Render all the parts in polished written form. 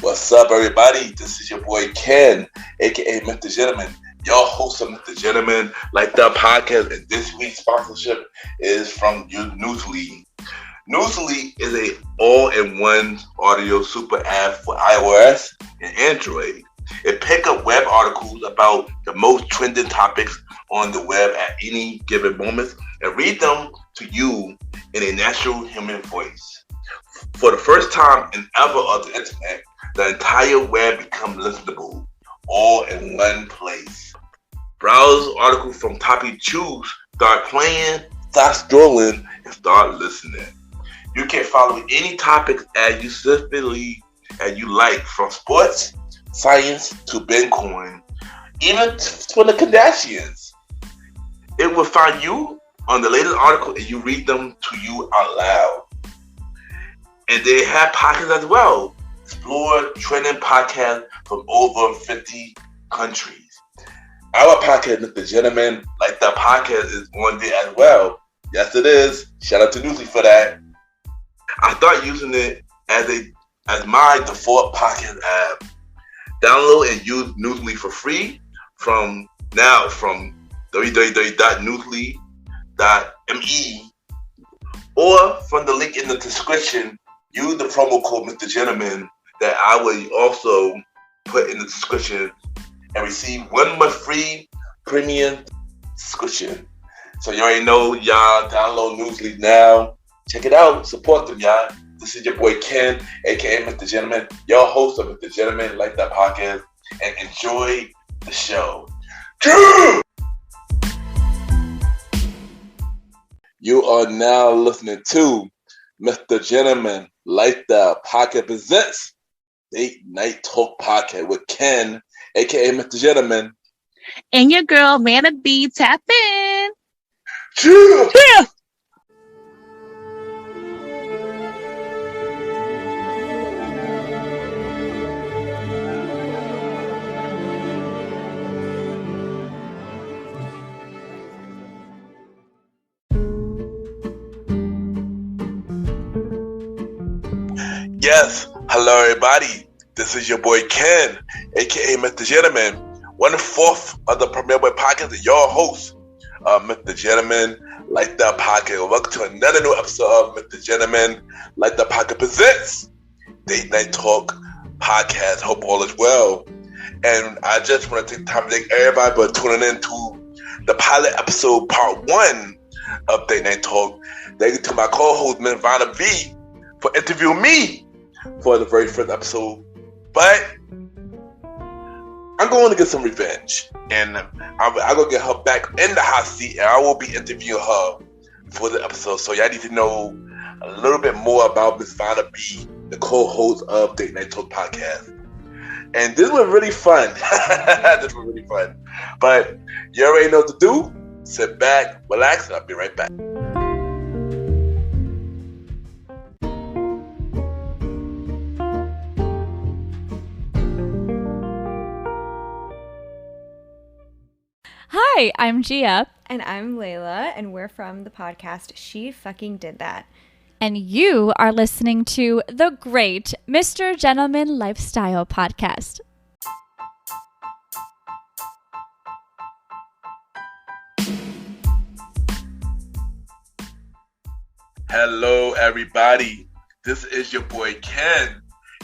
What's up, everybody? This is your boy Ken, aka MrGentleman, your host of MrGentleman, like that podcast. And this week's sponsorship is from Newsly. Newsly is a all-in-one audio super app for iOS and Android. It picks up web articles about the most trending topics on the web at any given moment and read them to you in a natural human voice. For the first time in ever of the internet, the entire web becomes listenable, all in one place. Browse articles from topic choose, start playing, start scrolling, and start listening. You can follow any topic as you specifically as you like, from sports, science to Bitcoin, even for the Kardashians. It will find you on the latest article and you read them to you out loud. And they have podcasts as well. Explore trending podcasts from over 50 countries. Our podcast, MrGentleman, like that podcast, is on there as well. Yes, it is. Shout out to Newsly for that. I started using it as my default podcast app. Download and use Newsly for free from www.newsly.me or from the link in the description. Use the promo code MrGentleman that I will also put in the description and receive 1 month free premium subscription. So you already know, y'all, download Newsly now. Check it out. Support them, y'all. This is your boy Ken, aka MrGentleman, your host of MrGentleman, like that podcast, and enjoy the show. You are now listening to MrGentleman, like that podcast presents Date Night Talk Podcast with Ken, aka MrGentleman, and your girl Vanna B. Tap in. Yeah. Yes, hello everybody. This is your boy Ken, aka MrGentleman, 1/4 of the Premier Boy Podcast, and your host of MrGentleman, like that podcast. Welcome to another new episode of MrGentleman, like that podcast presents Date Night Talk Podcast. Hope all is well. And I just want to take time to thank everybody for tuning in to the pilot episode, part 1 of Date Night Talk. Thank you to my co-host, Ms. Vanna B, for interviewing me for the very first episode. But I'm going to get some revenge, and I'm going to get her back in the hot seat, and I will be interviewing her for the episode. So y'all need to know a little bit more about Miss Vanna B, the co-host of Date Night Talk Podcast. And this was really fun. This was really fun. But you already know what to do. Sit back, relax, and I'll be right back. Hi, I'm Gia. And I'm Layla, and we're from the podcast She Fucking Did That. And you are listening to the great MrGentleman Lifestyle Podcast. Hello, everybody. This is your boy Ken,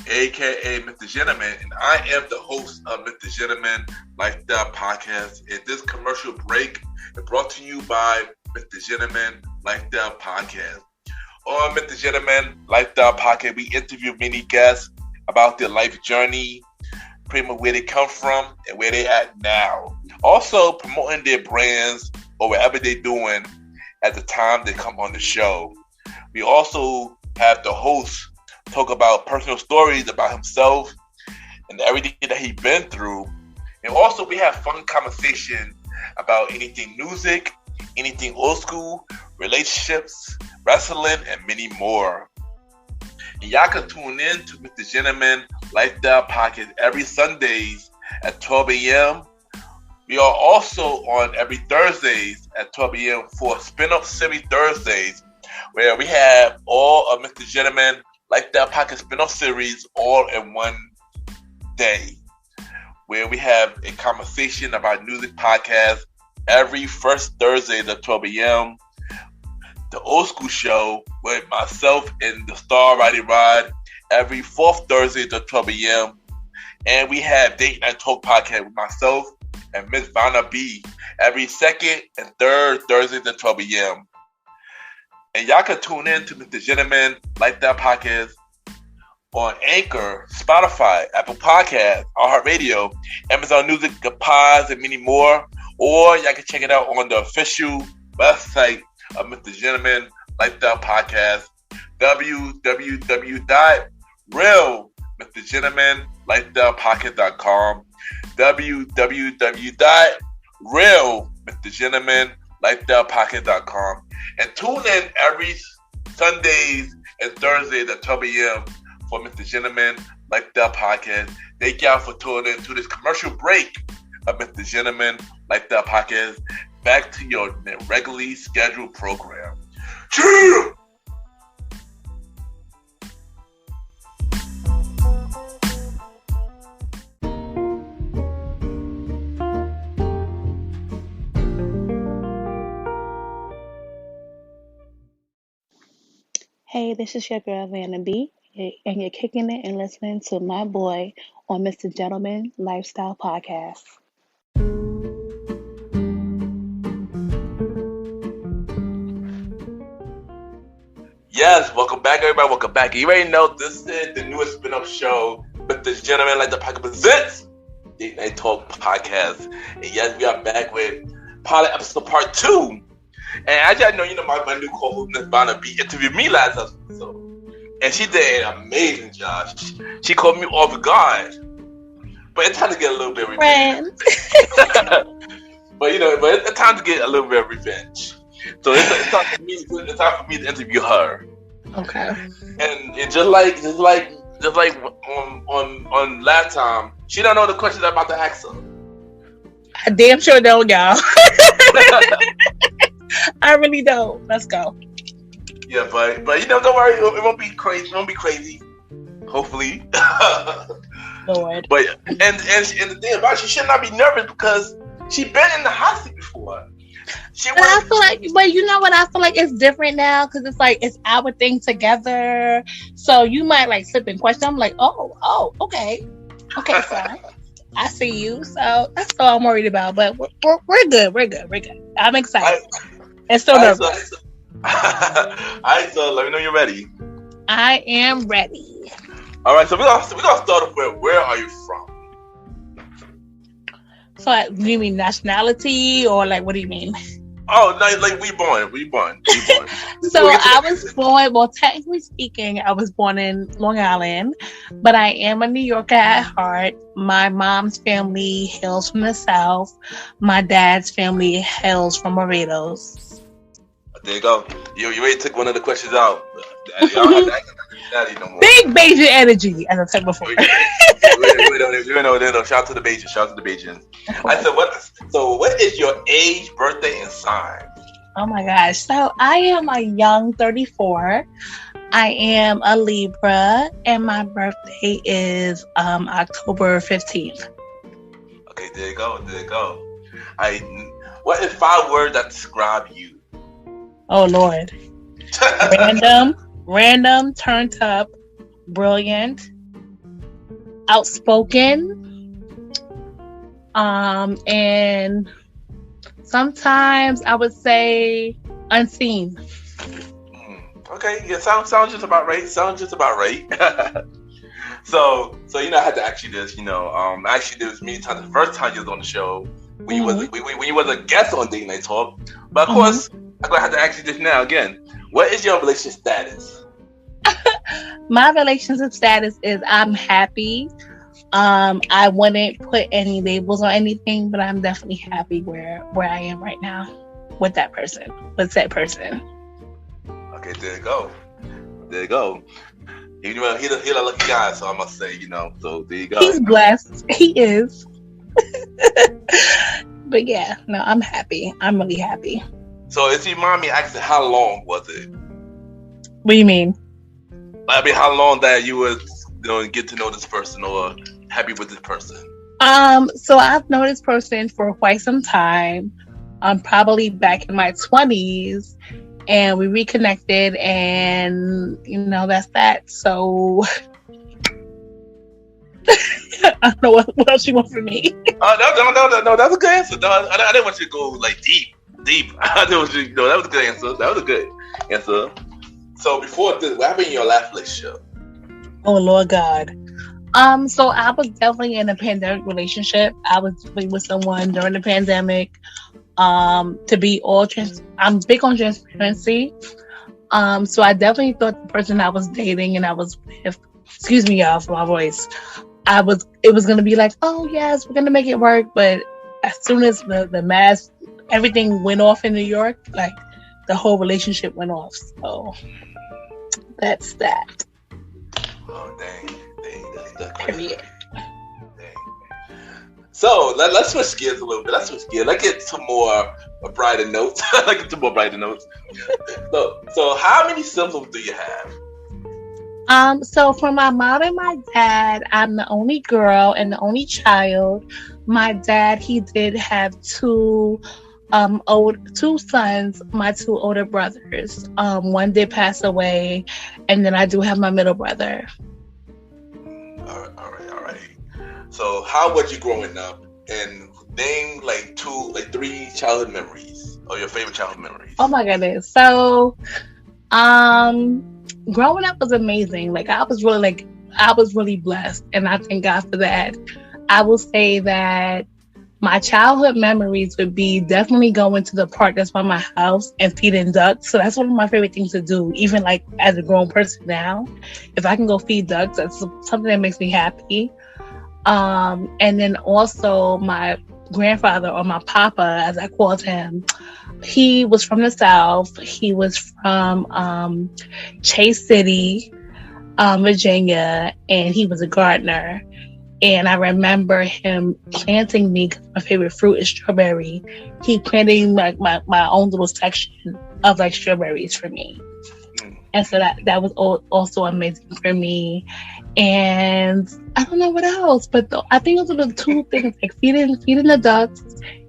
aka MrGentleman, and I am the host of MrGentleman Lifestyle Podcast. And this commercial break is brought to you by MrGentleman Lifestyle Podcast. On MrGentleman Lifestyle Podcast, we interview many guests about their life journey, pretty much where they come from and where they at now. Also promoting their brands or whatever they're doing at the time they come on the show. We also have the host talk about personal stories about himself and everything that he's been through. And also we have fun conversation about anything music, anything old school, relationships, wrestling, and many more. And y'all can tune in to MrGentleman Lifestyle Podcast every Sundays at 12 a.m. We are also on every Thursdays at 12 a.m. for Spinoff Series Thursdays, where we have all of MrGentleman Lifestyle Podcast Spinoff series all in one Day, where we have a conversation about music podcast every first Thursday at 12 a.m. The Old School Show with myself and the Star Roddy Rod every fourth Thursday at 12 a.m. And we have Date Night Talk podcast with myself and Miss Vanna B every second and third Thursdays at 12 a.m. And y'all can tune in to MrGentleman Like That podcast on Anchor, Spotify, Apple Podcasts, iHeartRadio, Amazon Music, Pods, and many more. Or y'all can check it out on the official website of MrGentleman Like That podcast, www.realmrgentlemanlikethatpodcast.com, www.realmrgentlemanlikethatpodcast.com, and tune in every Sundays and Thursdays at 12 a.m. for MrGentleman Like That podcast. Thank y'all for tuning in to this commercial break of MrGentleman Like That podcast. Back to your regularly scheduled program. Cheer! Hey, this is your girl Vanna B, and you're kicking it and listening to my boy on MrGentleman Lifestyle Podcast. Yes, welcome back, everybody. Welcome back. You already know this is the newest Spinoff show with MrGentleman Like the Podcast presents Date Night Talk podcast. And yes, we are back with pilot episode part 2. And as y'all know, my new co-host Miss Vanna B interviewed me last episode, and she did an amazing job. She caught me off guard, but it's time to get a little bit of revenge. but it's time to get a little bit of revenge. So it's time for me. It's time for me to interview her. Okay. And just like on last time, she don't know the questions I'm about to ask her. I damn sure don't, y'all. I really don't. Let's go. Yeah, but don't worry. It won't be crazy. It won't be crazy. Hopefully. Lord. But and the thing about it, she should not be nervous because she's been in the hot seat before. I feel like, but you know what? I feel like it's different now because it's like it's our thing together. So you might like slip in question. I'm like, oh, okay, fine. I see you. So that's all I'm worried about. But we're good. We're good. I'm excited. And still nervous. All right, so let me know you're ready. I am ready. All right, so we're gonna start off with where are you from? So, do you mean nationality or like what do you mean? Oh, no, like we born. So I was born. Well, technically speaking, I was born in Long Island, but I am a New Yorker at heart. My mom's family hails from the South. My dad's family hails from Barbados. There you go. You already took one of the questions out. You don't have to act like daddy no more. Big Bajan energy, as I said before. We know. Shout out to the Bajans. I said, what is your age, birthday, and sign? Oh my gosh. So I am a young 34. I am a Libra, and my birthday is October 15th. Okay, there you go. What is 5 words that describe you? Oh Lord. Random, turned up, brilliant, outspoken, and sometimes I would say unseen. Okay, yeah, sounds just about right. So I had to ask you this. Actually, there was many times the first time you was on the show when you was a guest on Date Night Talk. But of course, I'm gonna have to ask you this now again. What is your relationship status? My relationship status is I'm happy. I wouldn't put any labels on anything, but I'm definitely happy where I am right now with that person. Okay, there you go. He's a lucky guy, so I must say, so there you go. He's blessed. He is. But yeah, no, I'm happy. I'm really happy. So if you mind me asking, how long was it? What do you mean? I mean, how long that you was get to know this person, or happy with this person? So I've known this person for quite some time. Probably back in my 20s, and we reconnected, and that's that. So I don't know what else you want from me. No, that was a good answer. No, I didn't want you to go like deep. I didn't want you to, no, that was a good answer. That was a good answer. So before this, what happened in your last relationship? Oh Lord God. So I was definitely in a pandemic relationship. I was with someone during the pandemic. To be I'm big on transparency. So I definitely thought the person I was dating and I was with, excuse me y'all for my voice, it was gonna be like, oh yes, we're gonna make it work. But as soon as the mass, everything went off in New York, like the whole relationship went off. So that's that. Oh dang, that's crazy. So let's switch gears a little bit. Let's get some more brighter notes. So how many siblings do you have? So for my mom and my dad, I'm the only girl and the only child. My dad, he did have two sons, my two older brothers. One did pass away, and then I do have my middle brother. All right. So how was you growing up? And name three childhood memories or your favorite childhood memories. Oh my goodness. So growing up was amazing. I was really blessed, and I thank God for that. I will say that my childhood memories would be definitely going to the park that's by my house and feeding ducks. So that's one of my favorite things to do, even as a grown person now. If I can go feed ducks, that's something that makes me happy. And then also my grandfather, or my papa, as I called him, he was from the South. He was from Chase City, Virginia, and he was a gardener. And I remember him planting me, because my favorite fruit is strawberry. He planted my own little section of strawberries for me. And so that was also amazing for me. And I don't know what else, but I think those are the two things, feeding the ducks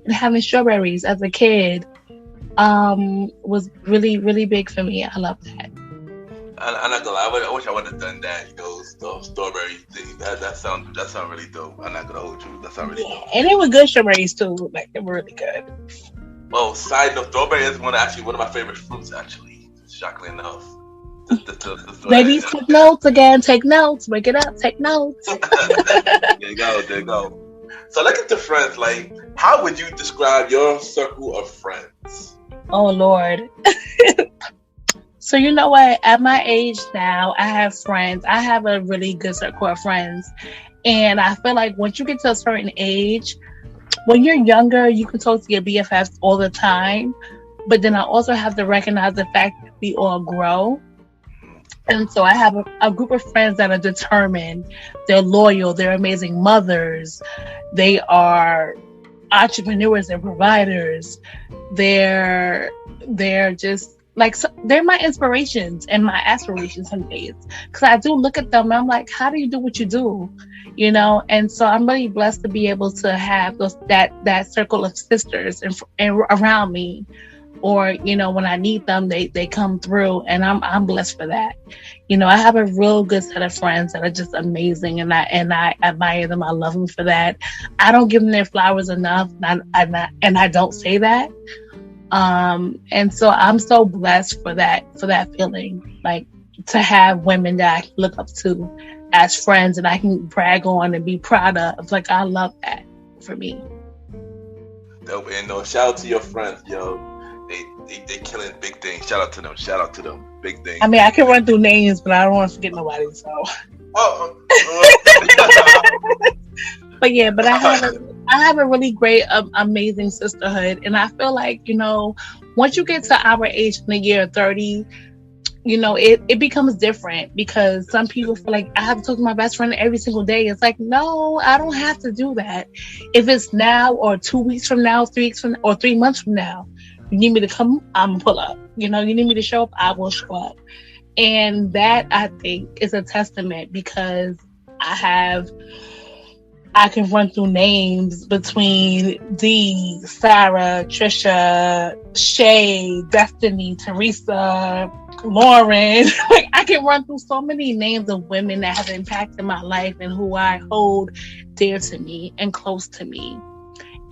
and having strawberries as a kid was really, really big for me. I love that. I'm not gonna lie. I wish I would have done that. Those strawberry things. That sound really dope. I'm not gonna hold you. That sound really dope. And they were good strawberries too. They were really good. Well, side note, strawberry is one of my favorite fruits. Actually, shockingly enough. Ladies, take notes again. Take notes. Wake it up. Take notes. There you go. So let's get to friends. How would you describe your circle of friends? Oh Lord. So you know what? At my age now, I have friends. I have a really good circle of friends. And I feel like once you get to a certain age, when you're younger, you can talk to your BFFs all the time. But then I also have to recognize the fact that we all grow. And so I have a group of friends that are determined. They're loyal. They're amazing mothers. They are entrepreneurs and providers. They're just they're my inspirations and my aspirations some days. Because I do look at them and I'm like, how do you do what you do? And so I'm really blessed to be able to have that circle of sisters and around me. Or, when I need them, they come through, and I'm blessed for that. I have a real good set of friends that are just amazing, and I admire them. I love them for that. I don't give them their flowers enough, and I don't say that. And so I'm so blessed for that feeling, to have women that I can look up to as friends and I can brag on and be proud of. I love that for me. Dope. And shout out to your friends, yo. They killing big things. Shout out to them. Big things. I mean, I can run through names, but I don't want to forget nobody. So. But yeah, but I have a really great, amazing sisterhood, and I feel like once you get to our age in the year 30, it becomes different, because some people feel like I have to talk to my best friend every single day. It's like, no, I don't have to do that. If it's now or 2 weeks from now, 3 weeks from, or 3 months from now, you need me to come, I'm gonna pull up. You need me to show up, I will show up. And that, I think, is a testament, because I have I can run through names between Dee, Sarah, Trisha, Shay, Destiny, Teresa, Lauren. Like, I can run through so many names of women that have impacted my life and who I hold dear to me and close to me.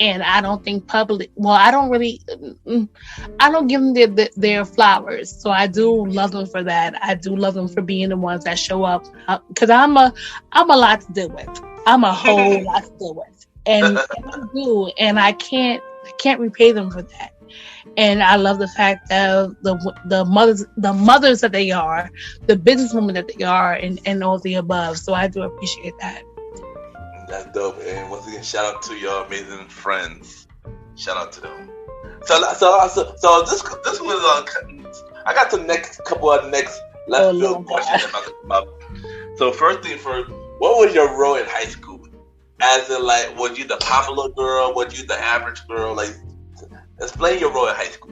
And I don't think I don't give them their flowers. So I do love them for that. I do love them for being the ones that show up, because I'm a lot to deal with. I'm a whole lot to deal with, and I do, and I can't repay them for that. And I love the fact that the mothers that they are, the businesswomen that they are, and all the above. So I do appreciate that. That's dope. And once again, shout out to your amazing friends. Shout out to them. So this was I got the next couple of left field questions about. So first thing first, what was your role in high school? As in, like, was you the popular girl? Was you the average girl? Like, explain your role in high school.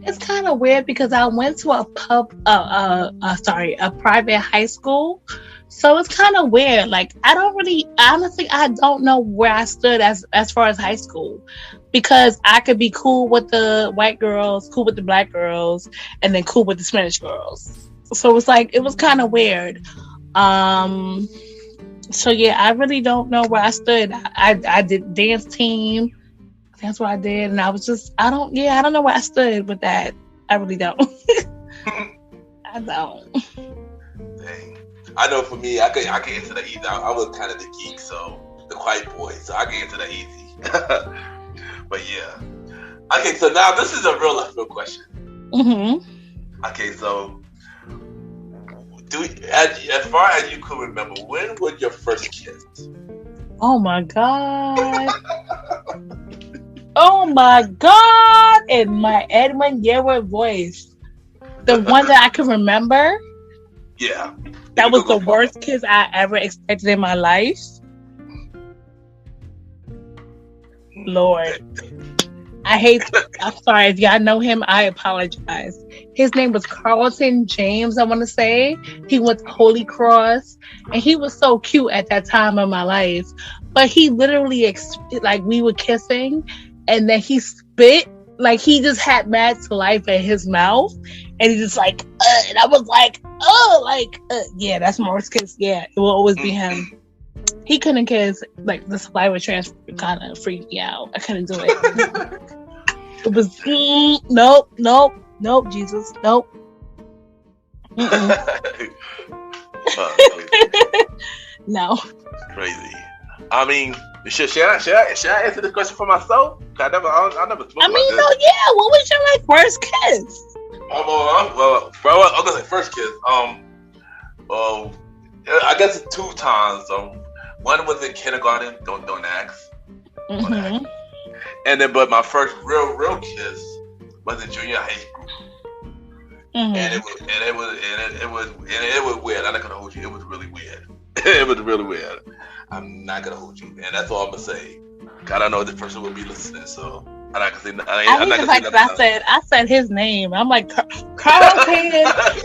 It's kind of weird because I went to a private high school. So it's kind of weird. Like, I don't know where I stood as far as high school, because I could be cool with the white girls, cool with the black girls, and then cool with the Spanish girls. So it's like, it was kind of weird. So yeah, I really don't know where I stood. I did dance team. That's what I did. And I was just, I don't know where I stood with that. I really don't. I don't. Dang. I know for me, I can answer that easy. I was kind of the geek, so the quiet boy, so I can answer that easy. But yeah. Okay, so now this is a real left field question. Mm-hmm. Okay, so as far as you can remember, when was your first kiss? Oh my God. Oh my God. In my Edwin Yearwood voice. The one that I can remember. Yeah. That was the worst kiss I ever expected in my life. Lord. I'm sorry. If y'all know him, I apologize. His name was Carlton James, I want to say. He went to Holy Cross. And he was so cute at that time of my life. But he literally, we were kissing. And then he spit. Like, he just had mad saliva in his mouth. And he just like, and I was like, yeah, that's my worst kiss. Yeah, it will always be him. He couldn't kiss. Like, the saliva transfer kind of freaked me out. I couldn't do it. It was, nope, Jesus, nope. No. Crazy. I mean, should I answer this question for myself? I never spoke about this. Yeah. What was your first kiss? Well, I'm gonna say first kiss. I guess 2 times. One was in kindergarten. Don't ask. Mm-hmm. And then, but my first real kiss was in junior high school. Mm-hmm. And it was weird. I'm not gonna hold you. It was really weird. It was really weird. I'm not gonna hold you, and that's all I'm gonna say. I don't know if this person will be listening, so I'm not gonna say. I said his name. I'm like Carlton,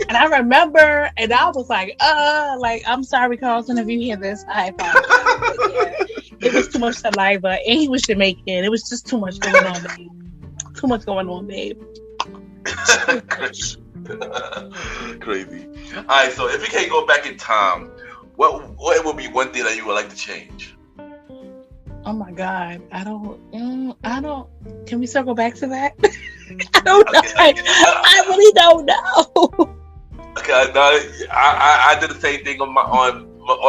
and I remember, and I was like, I'm sorry, Carlton, if you hear this, I apologize. It was too much saliva, and he was Jamaican. It was just too much going on, babe. Too much going on, babe. Crazy. All right, so if you can't go back in time, what would be one thing that you would like to change? Oh my God, I don't. Can we circle back to that? I don't know. I really don't know. Okay, no, I did the same thing on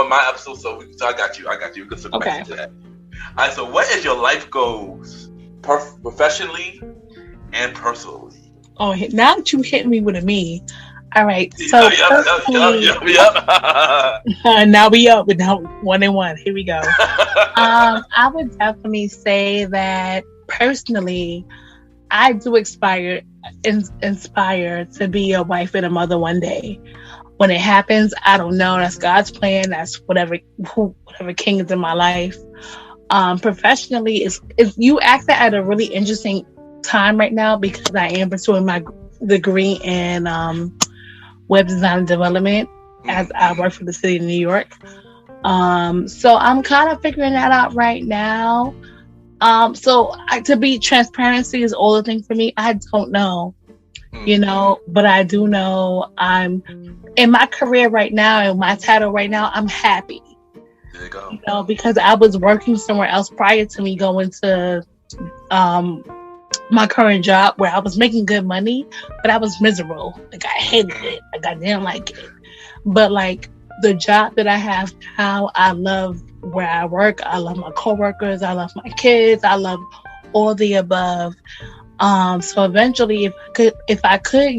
my episode, so I got you. You can circle back to that. All right, so what is your life goals, professionally and personally? Oh, now that you hit me with a me. All right, so yep. Now we up with 1 and 1. Here we go. I would definitely say that personally, I do inspire to be a wife and a mother one day. When it happens, I don't know. That's God's plan. That's whatever king is in my life. Professionally, is you act at a really interesting time right now, because I am pursuing my degree in web design and development as I work for the city of New York. So I'm kind of figuring that out right now. To be transparency is all the thing for me. I don't know, but I do know I'm in my career right now and my title right now. I'm happy. There you go. Because I was working somewhere else prior to me going to my current job where I was making good money, but I was miserable. Like I hated it. Like I didn't like it. But like the job that I have now, I love where I work. I love my coworkers. I love my kids. I love all the above. So eventually, if I could,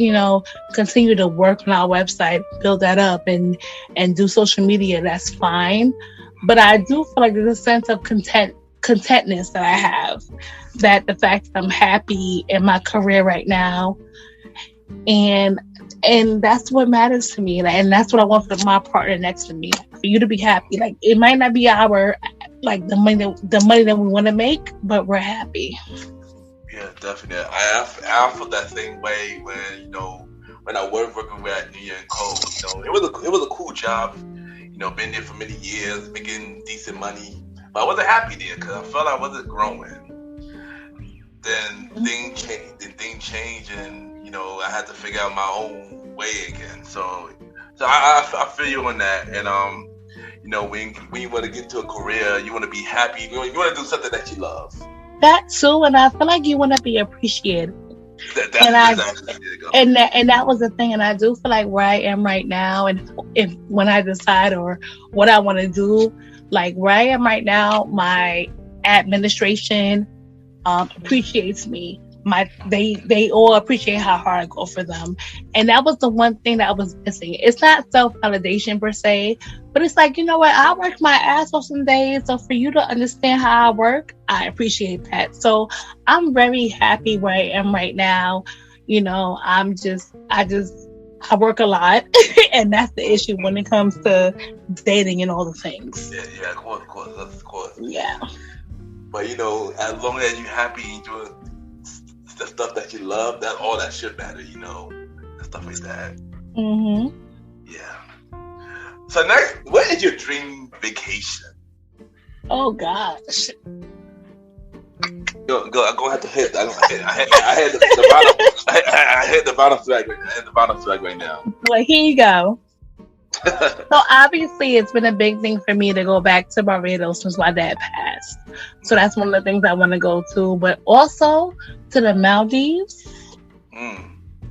continue to work on our website, build that up, and do social media, that's fine. But I do feel like there's a sense of contentness that I have. That the fact that I'm happy in my career right now, and that's what matters to me, and that's what I want for my partner next to me. For you to be happy, like it might not be our the money that we want to make, but we're happy. Yeah, definitely. I feel that same way when I was working with New Year and Co. It was a cool job. Been there for many years, making decent money, but I wasn't happy there because I felt I wasn't growing. Then things changed, and I had to figure out my own way again. So I feel you on that. And when you want to get to a career, you want to be happy. You want to do something that you love. That too, and I feel like you want to be appreciated. And that was the thing, and I do feel like where I am right now, and when I decide or what I want to do, like where I am right now, my administration appreciates me. They all appreciate how hard I go for them, and that was the one thing that I was missing. It's not self-validation per se, but it's like, you know what, I work my ass off some days, so for you to understand how I work, I appreciate that. So I'm very happy where I am right now. I work a lot, and that's the issue when it comes to dating and all the things. Yeah, of course. Yeah. But as long as you're happy and doing the stuff that you love, that all that should matter, and stuff like that. Mm-hmm. Yeah. So next, what is your dream vacation? Oh gosh. Go. I'm gonna have to hit. I had the bottom. I hit the bottom flag. I hit the bottom flag right now. Well, here you go. So obviously, it's been a big thing for me to go back to Barbados since my dad passed. So that's one of the things I want to go to. But also to the Maldives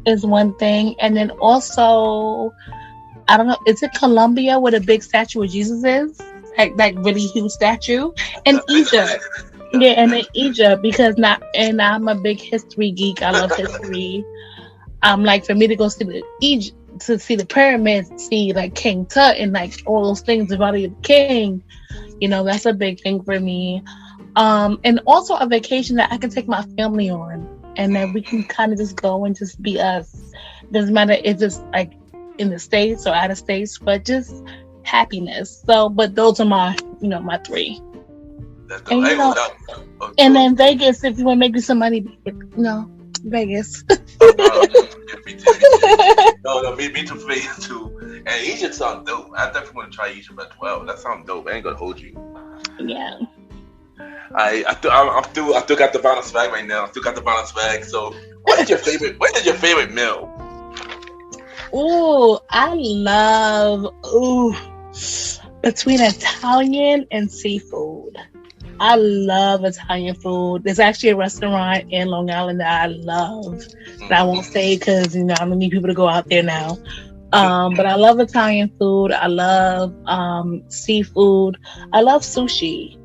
is one thing, and then also I don't know, is it Colombia where the big statue of Jesus is? Like really huge statue, and Egypt. Yeah, and in Egypt and I'm a big history geek. I love history. Like for me to go see Egypt, to see the pyramids, see like King Tut and like all those things about the king, that's a big thing for me. And also a vacation that I can take my family on, and that we can kind of just go and just be us. Doesn't matter if it's like in the States or out of states, but just happiness. So, but those are my, my three. And, and then Vegas, if you want to make you some money, Vegas. No, me too, Vegas too. And Egypt sounds dope. I definitely want to try Egypt as well. That sounds dope. I ain't gonna hold you. Yeah. I still got the balance bag right now. I still got the balance bag. So, what is your favorite meal? Ooh, I love between Italian and seafood. I love Italian food. There's actually a restaurant in Long Island that I love. That I won't say because I don't need people to go out there now. But I love Italian food. I love seafood. I love sushi.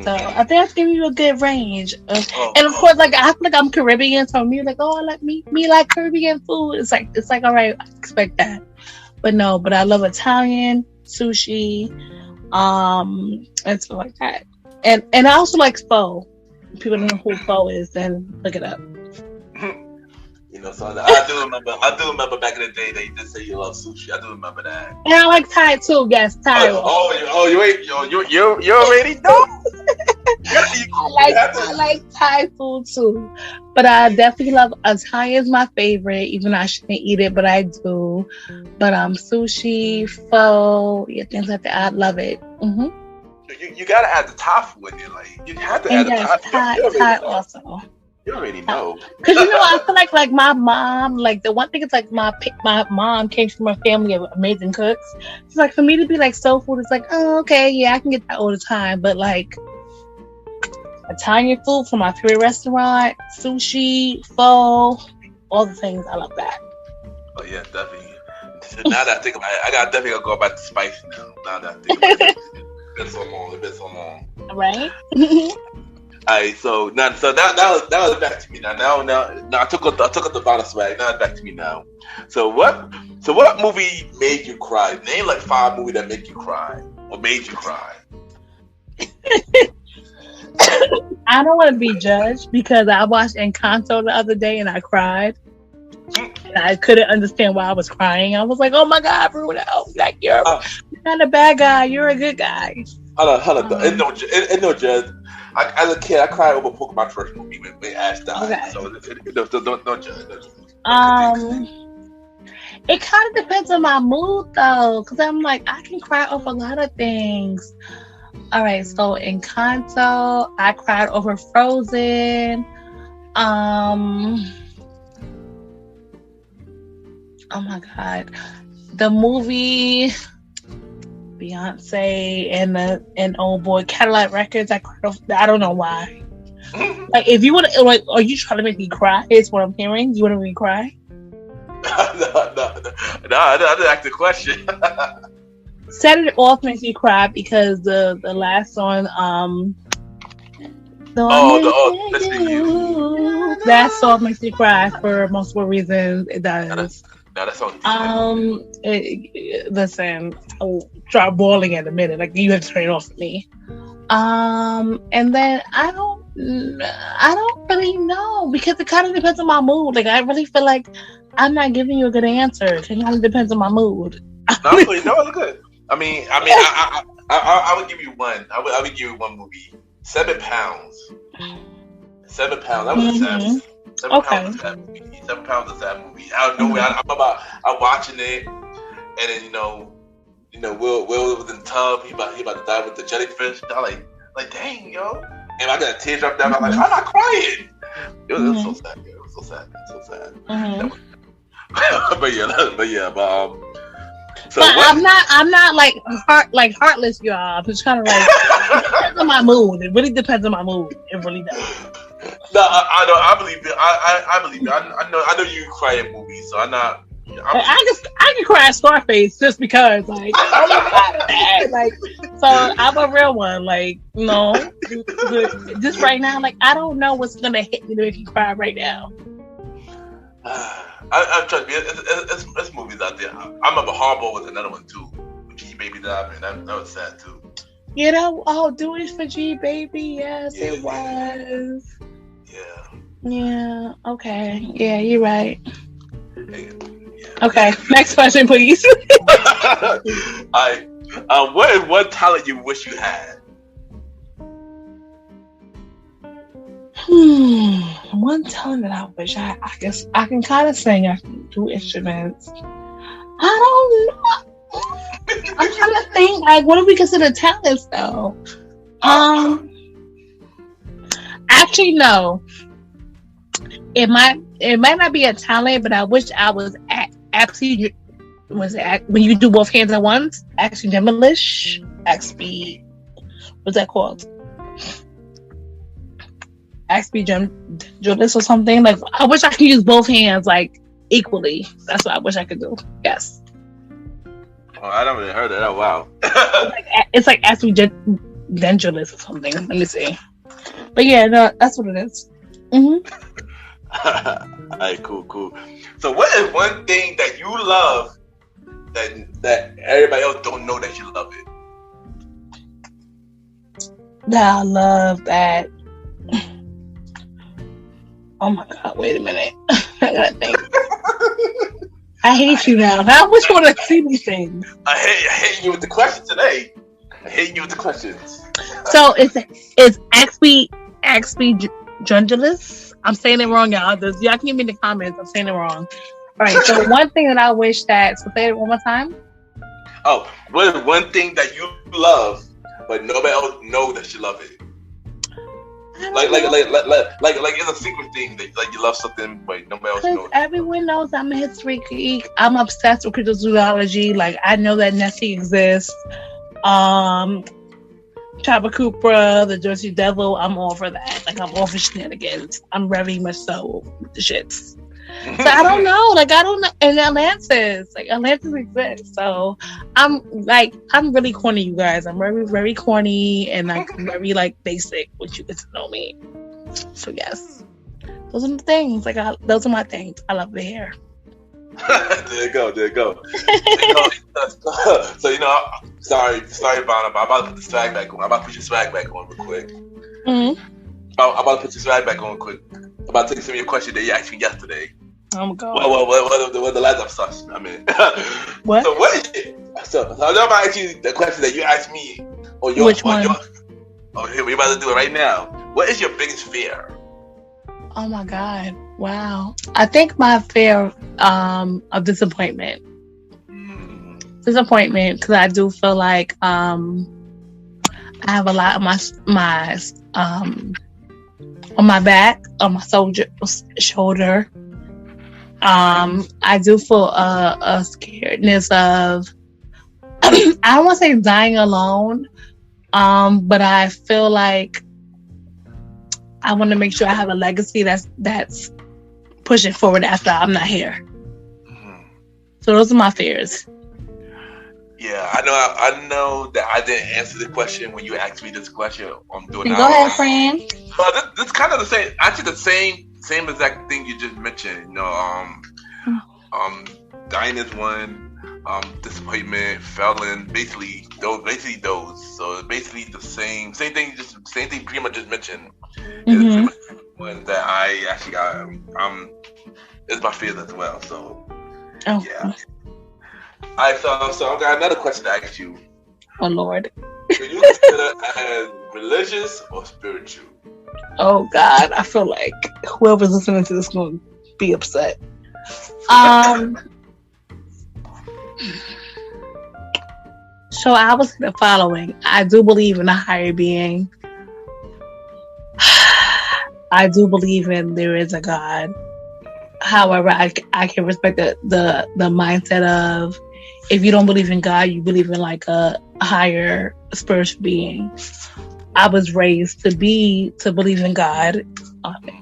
So I think I've given you a good range. And of course, like I feel like I'm Caribbean, so me like, I like me like Caribbean food. It's like all right, I expect that. But I love Italian sushi, and stuff like that. And I also like pho. If people don't know who pho is, then look it up. So I do remember back in the day that you did say you love sushi. I do remember that. And I like Thai too. Yes, Thai. You already know. I like Thai food too. But I definitely love Italian is my favorite, even though I shouldn't eat it, but I do. But sushi, pho, things like that. I love it. Mm-hmm. You gotta add the tofu in there. Like you have to add And the yes, tofu. Thai also. You already know. Cause I feel like my mom, like the one thing is like my mom came from a family of amazing cooks. It's like for me to be like soul food, it's like, oh, okay, yeah, I can get that all the time. But like Italian food from my favorite restaurant, sushi, pho, all the things, I love that. Oh yeah, definitely. Now that I think about it, I gotta definitely go back to spicy now. Now that I think about it, it's been so long. Right? Alright, so now it's back to me now. Now I took up the Vanna swag. Now it's back to me now. So what movie made you cry? Name like 5 movies that make you cry or made you cry. I don't want to be judged because I watched Encanto the other day and I cried. And I couldn't understand why I was crying. I was like, "Oh my God, Bruno! Like you're not a bad guy. You're a good guy." Hold on. It's no judge. As a kid, I cried over Pokemon first movie when Ash died. Okay. So don't judge. It kind of depends on my mood though, because I'm like I can cry over a lot of things. All right, so in Encanto, I cried over Frozen. Oh my God, the movie Beyonce and Old Boy Cadillac Records. I cried over, I don't know why. Like, if you want to, like, are you trying to make me cry? Is what I'm hearing. You want to make me cry? No, I didn't ask the question. Set It Off makes me cry because the last song, Listen to You. That song makes me cry for multiple reasons. It does. No, that song. Listen, I'll start bawling in a minute. Like you have to turn it off for me. And then I don't really know because it kind of depends on my mood. Like I really feel like I'm not giving you a good answer. It kind of depends on my mood. No, it's good. I mean, I would give you one. I would give you one movie. 7 pounds. 7 pounds. That was a sad. 7 pounds is a sad movie. 7 pounds is a sad movie. Out of nowhere, I'm watching it, and then you know, Will was in the tub. He about to die with the jellyfish. I'm like, dang, yo. And I got a tear drop down. I'm like, I'm not crying. It was so sad. It was so sad. So sad. So but I'm not like heartless, y'all. I'm just kind of like it depends on my mood. It really depends on my mood. It really does. No, I believe it. I believe it. I know you cry in movies, so I'm not. I can cry at Scarface just because, like, oh my God, like, so I'm a real one, like, no, just right now, like, I don't know what's gonna hit me to make you cry right now. I'm trying to be. It's movies out there. I remember Hardball was another one too. G Baby died, man. That was sad too. You know, do it for G Baby. Yes, yeah, it was. Yeah. Okay. Yeah, you're right. Yeah. Okay. Next question, please. What is one talent you wish you had? One talent that I wish I guess I can kind of sing. I can do instruments. I don't know. I'm trying to think. Like, what do we consider talents, though? Actually, no. It might not be a talent, but I wish I was actually. When you do both hands at once? Actually, demolish. Actually, what's that called? Judas or something. Like, I wish I could use both hands like equally. That's what I wish I could do. Yes. Oh, I never really heard of that. Wow. It's like actually Judas or something. Let me see. But yeah, no, that's what it is. Alright, cool. So, what is one thing that you love that everybody else don't know that you love it? I love that. Oh my God! Wait a minute. I gotta think. I hate you now. I wish you would have seen these things. I hate you with the questions today. I hate you with the questions. So it's Axby Drundulus. I'm saying it wrong, y'all. Y'all can give me in the comments. I'm saying it wrong. All right. So one thing that I wish that. So say it one more time. Oh, what is one thing that you love but nobody else know that you love it. Like it's a secret thing that like you love something, but nobody else knows. Everyone knows I'm a history geek. I'm obsessed with cryptozoology. Like I know that Nessie exists. Chupacabra, the Jersey Devil. I'm all for that. Like I'm all for shenanigans. I'm very much so with the shits. So I don't know. Like I don't know. And Atlantis exists. So I'm really corny, you guys. I'm very, very corny and like very like basic. What you get to know me. So yes, those are the things. Those are my things. I love the hair. There you go. So sorry, Vanna, but I'm about to put the swag back on. I'm about to put your swag back on real quick. Mm-hmm. I'm about to put your swag back on quick. I'm about to take some of your questions that you asked me yesterday. Oh my god. What the last episode? I mean, what? So what is it? So I'm about to ask you the question that you asked me. Which one? Here, we're about to do it right now. What is your biggest fear? Oh my god! Wow. I think my fear of disappointment. Disappointment, because I do feel like I have a lot of my on my back, on my shoulder. I do feel a scaredness of I don't want to say dying alone, but I feel like I want to make sure I have a legacy that's pushing forward after I'm not here. So those are my fears. Yeah, I know that I didn't answer the question when you asked me this question. I'm doing. Go ahead, friend. This kind of the same. Actually, the same exact thing you just mentioned. Dying is one. Disappointment, felon, basically those. So basically the same thing. Same thing. Pretty much just mentioned. Is one that I actually got. It's my fears as well. So yeah. Alright, so I've got another question to ask you. Oh Lord. Would you consider as religious or spiritual? Oh God, I feel like whoever's listening to this is going to be upset. So I would say the following. I do believe in a higher being. I do believe there is a God. However, I can respect the mindset of if you don't believe in God, you believe in like a higher spiritual being. I was raised to believe in God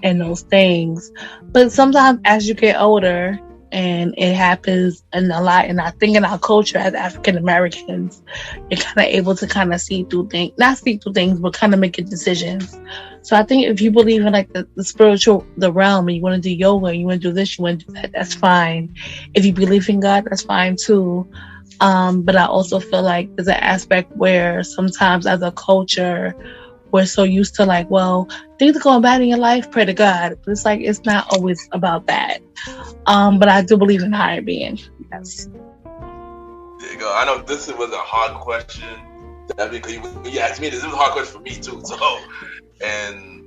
and those things, but sometimes as you get older, and it happens a lot, and I think in our culture as African Americans, you're kind of able to kind of not see through things, but kind of making decisions. So I think if you believe in like the spiritual, the realm, and you want to do yoga, you want to do this, you want to do that, that's fine. If you believe in God, that's fine too. But I also feel like there's an aspect where sometimes as a culture, we're so used to like, well, things are going bad in your life, pray to God. But it's like, it's not always about that. But I do believe in higher being. Yes. There you go. I know this was a hard question. Because you asked me this was a hard question for me too. So, and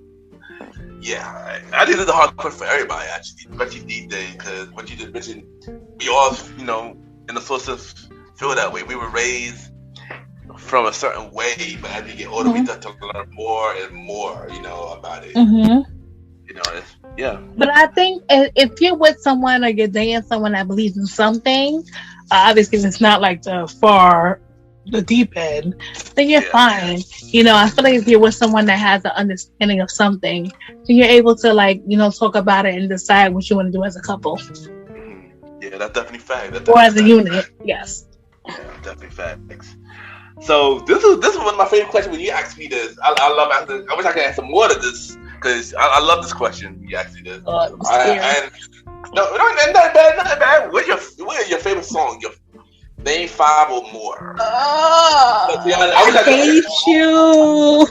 yeah, I think it's a hard question for everybody actually, especially these days, because what you just mentioned, we all, in the source of feel that way. We were raised from a certain way, but as we get older, we start to learn more and more, about it. Yeah. But I think if you're with someone or you're dating someone that believes in something, obviously it's not like the deep end, then you're fine. I feel like if you're with someone that has an understanding of something, then you're able to talk about it and decide what you want to do as a couple. Yeah, that's definitely fact. Or as a unit, yes. Yeah, definitely facts. So this is one of my favorite questions when you asked me this. I love asking. I wish I could answer more to this because I love this question. You asked me this. No, not bad. What are your favorite songs? Your name 5 or more. I hate you.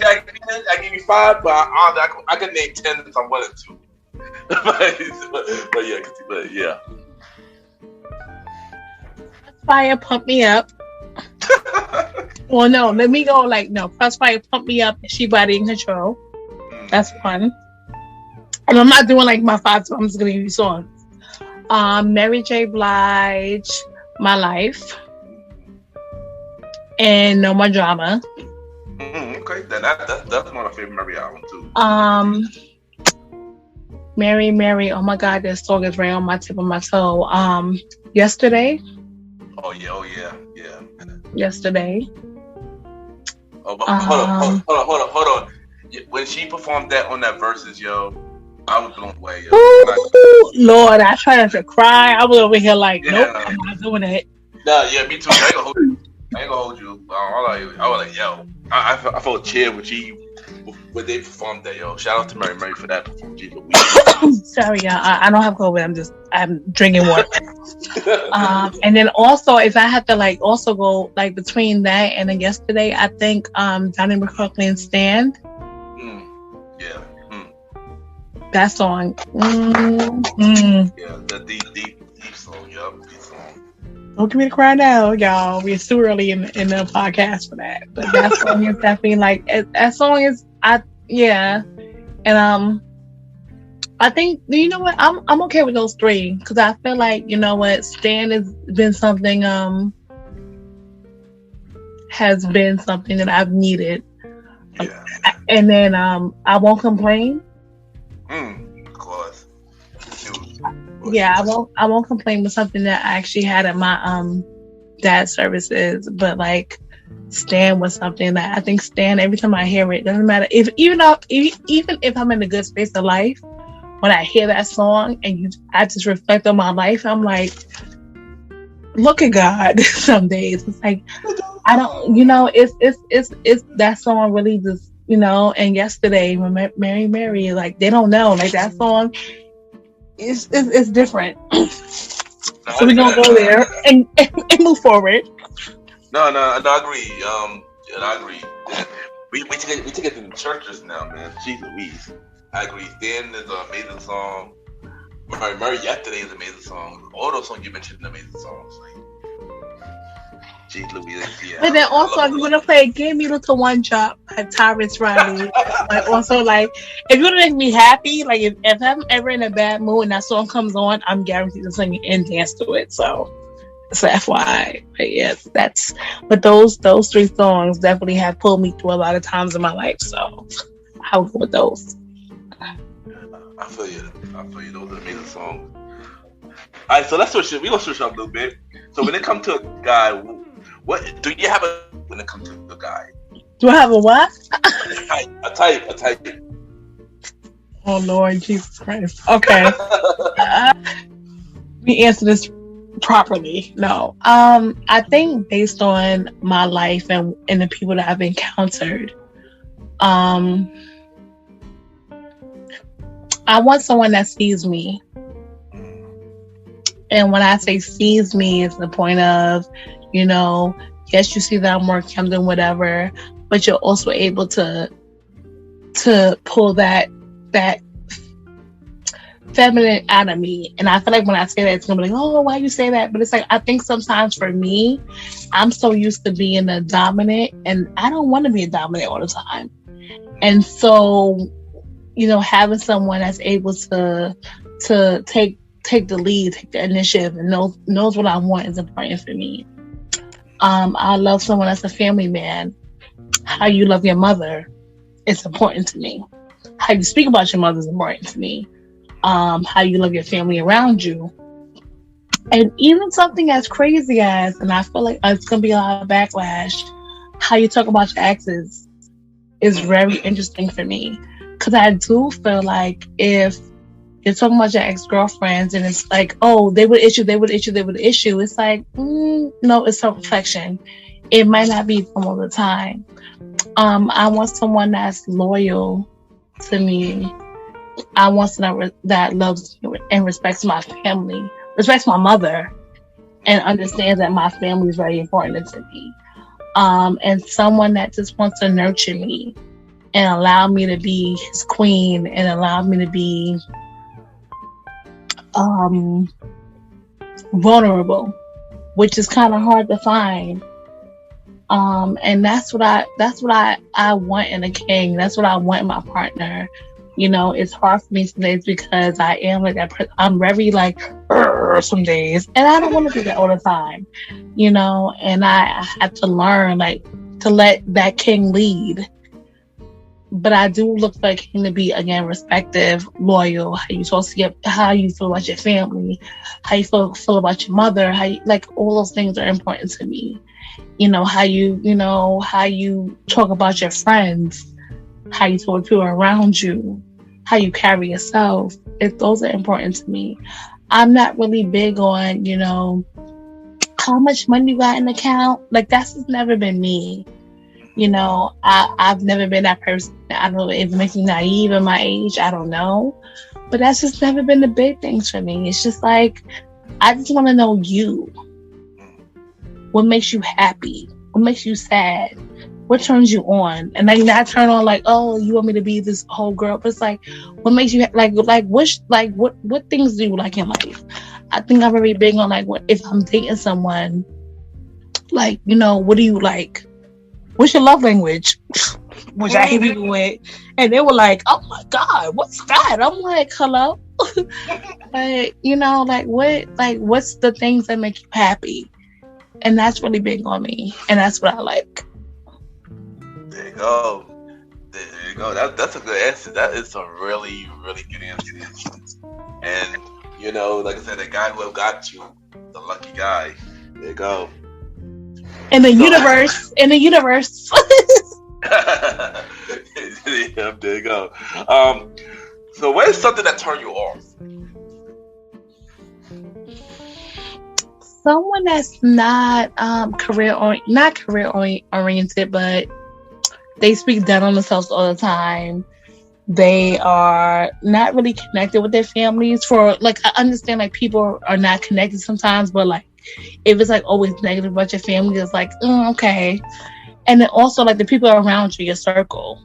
I give you 5, but I could name 10 if I wanted to. but yeah. Fire, pump me up. Well, no, let me go Crossfire, pump me up, and She Body in Control. That's fun. And I'm not doing like my 5, so I'm just gonna give you songs. Mary J. Blige, My Life. and No More Drama. Okay, that's my favorite Mary album too. Mary, Mary, oh my God, this song is right on my tip of my toe. Yesterday. Oh yeah. Yesterday. Oh, but hold on. When she performed that on that Versus, yo, I was blown away, yo. Ooh, Lord, I tried not to cry. I was over here like, nope, I'm not doing it. Nah, yeah, me too. I ain't gonna hold you. I was like, yo, I felt cheer when they performed that, yo. Shout out to Mary for that performance. Sorry, y'all. I don't have COVID. I'm drinking water. And then also, if I have to like also go like between that and then yesterday, I think Johnny McCartney's Stand. That song. Yeah, the deep song, deep song. Don't get me to cry now, y'all. We're too early in the podcast for that. But that song is definitely like that song is and I think you know what I'm okay with those three because I feel like you know what Stan has been something that I've needed, and then I Won't Complain. Of course. Yeah, I won't complain with something that I actually had at my dad's services, but like Stan was something that I think Stan every time I hear it doesn't matter even if I'm in a good space of life. When I hear that song and I just reflect on my life, I'm like, look at God. Some days it's like I don't, you know, it's that song really just, you know. And yesterday, when Mary, like they don't know, like that song is different. So we're gonna go there and move forward. No, I agree. I agree. We take it to the churches now, man. Jeez Louise. I agree. Stan is an amazing song. Murray Yesterday is an amazing song. All those songs you mentioned are amazing songs. Like, geez Louise, yeah. But then also, if you want to play Give Me Little One Drop by Tyrus Riley, like also like if you want to make me happy, like if I'm ever in a bad mood and that song comes on, I'm guaranteed to sing and dance to it. So FYI. But yes, but those three songs definitely have pulled me through a lot of times in my life. So I'll go with those. I feel you. Those are amazing songs. All right, so let's switch. We're gonna switch up a little bit. So when it comes to a guy, what do you have when it comes to a guy? Do I have a what? A type. Oh Lord, Jesus Christ. Okay. Let me answer this properly. No. I think based on my life and the people that I've encountered, I want someone that sees me. And when I say sees me, it's the point of, you know, yes, you see that I'm working, I'm doing whatever, but you're also able to pull that feminine out of me. And I feel like when I say that, it's gonna be like, oh, why you say that? But it's like, I think sometimes for me, I'm so used to being a dominant and I don't want to be a dominant all the time. And so, you know, having someone that's able to take the lead, take the initiative, and knows what I want is important for me. I love someone that's a family man. How you love your mother is important to me. How you speak about your mother is important to me. How you love your family around you. And even something as crazy as, and I feel like it's going to be a lot of backlash, how you talk about your exes is very interesting for me. Because I do feel like if you're talking about your ex-girlfriends and it's like, oh, they would issue. It's like, no, it's self-reflection. It might not be them all the time. I want someone that's loyal to me. I want someone that loves and respects my family, respects my mother, and understands that my family is very important to me. And someone that just wants to nurture me and allow me to be his queen and allow me to be vulnerable, which is kind of hard to find. And that's what I want in a king. That's what I want in my partner. It's hard for me some days because I am like that. I'm very like some days, and I don't want to do that all the time. And I have to learn like to let that king lead. But I do look for a king to be again respectful, loyal. How you feel about your family, how you feel about your mother, like all those things are important to me. How you talk about your friends, how you talk to people around you, how you carry yourself. Those are important to me. I'm not really big on, how much money you got in the account. Like, that's just never been me. I've never been that person. I don't know if it makes me naive at my age. I don't know. But that's just never been the big things for me. It's just like, I just want to know you. What makes you happy? What makes you sad? What turns you on? And then I turn on like, oh, you want me to be this whole girl? But it's like, what makes you what things do you like in life? I think I'm very big on like, if I'm dating someone, like, what do you like? What's your love language? Which I hit people with, and they were like, oh my God, what's that? I'm like, hello. What's the things that make you happy? And that's really big on me, and that's what I like. There you go. That's a good answer. That is a really, really good answer. And like I said, the guy who got you, the lucky guy. There you go. In the universe. Yeah, there you go. So what is something that turned you off? Someone that's not career oriented, but they speak down on themselves all the time. They are not really connected with their families. For like, I understand like people are not connected sometimes, but like if it's like always negative about your family, it's like, okay. And then also like the people around you, your circle.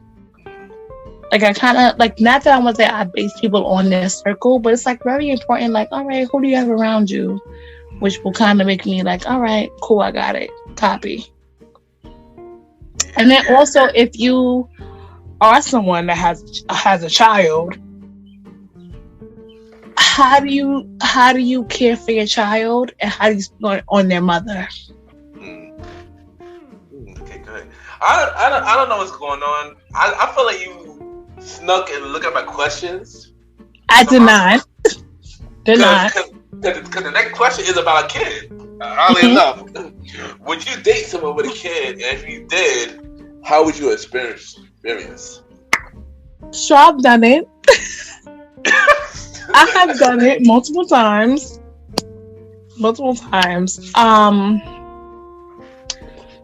Like I kind of like, not that I want to say I base people on their circle, but it's like very important. Like, all right, who do you have around you? Which will kind of make me like, all right, cool, I got it. Copy. And then also, if you are someone that has a child, how do you care for your child, and how do you speak on their mother? Okay, good. I don't know what's going on. I feel like you snuck and look at my questions. I did not. Because the next question is about a kid. Oddly enough, would you date someone with a kid? And if you did, how would you experience? So I've done it. I have done it multiple times.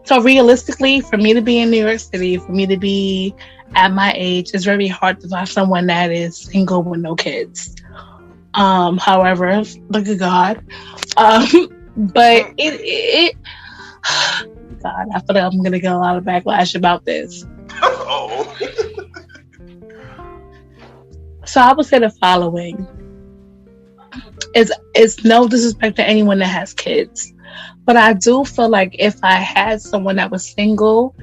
So realistically, for me to be in New York City, for me to be at my age, it's very hard to find someone that is single with no kids. However, look at God. But it God, I feel like I'm gonna get a lot of backlash about this. Oh. So I would say the following. It's no disrespect to anyone that has kids, but I do feel like if I had someone that was single,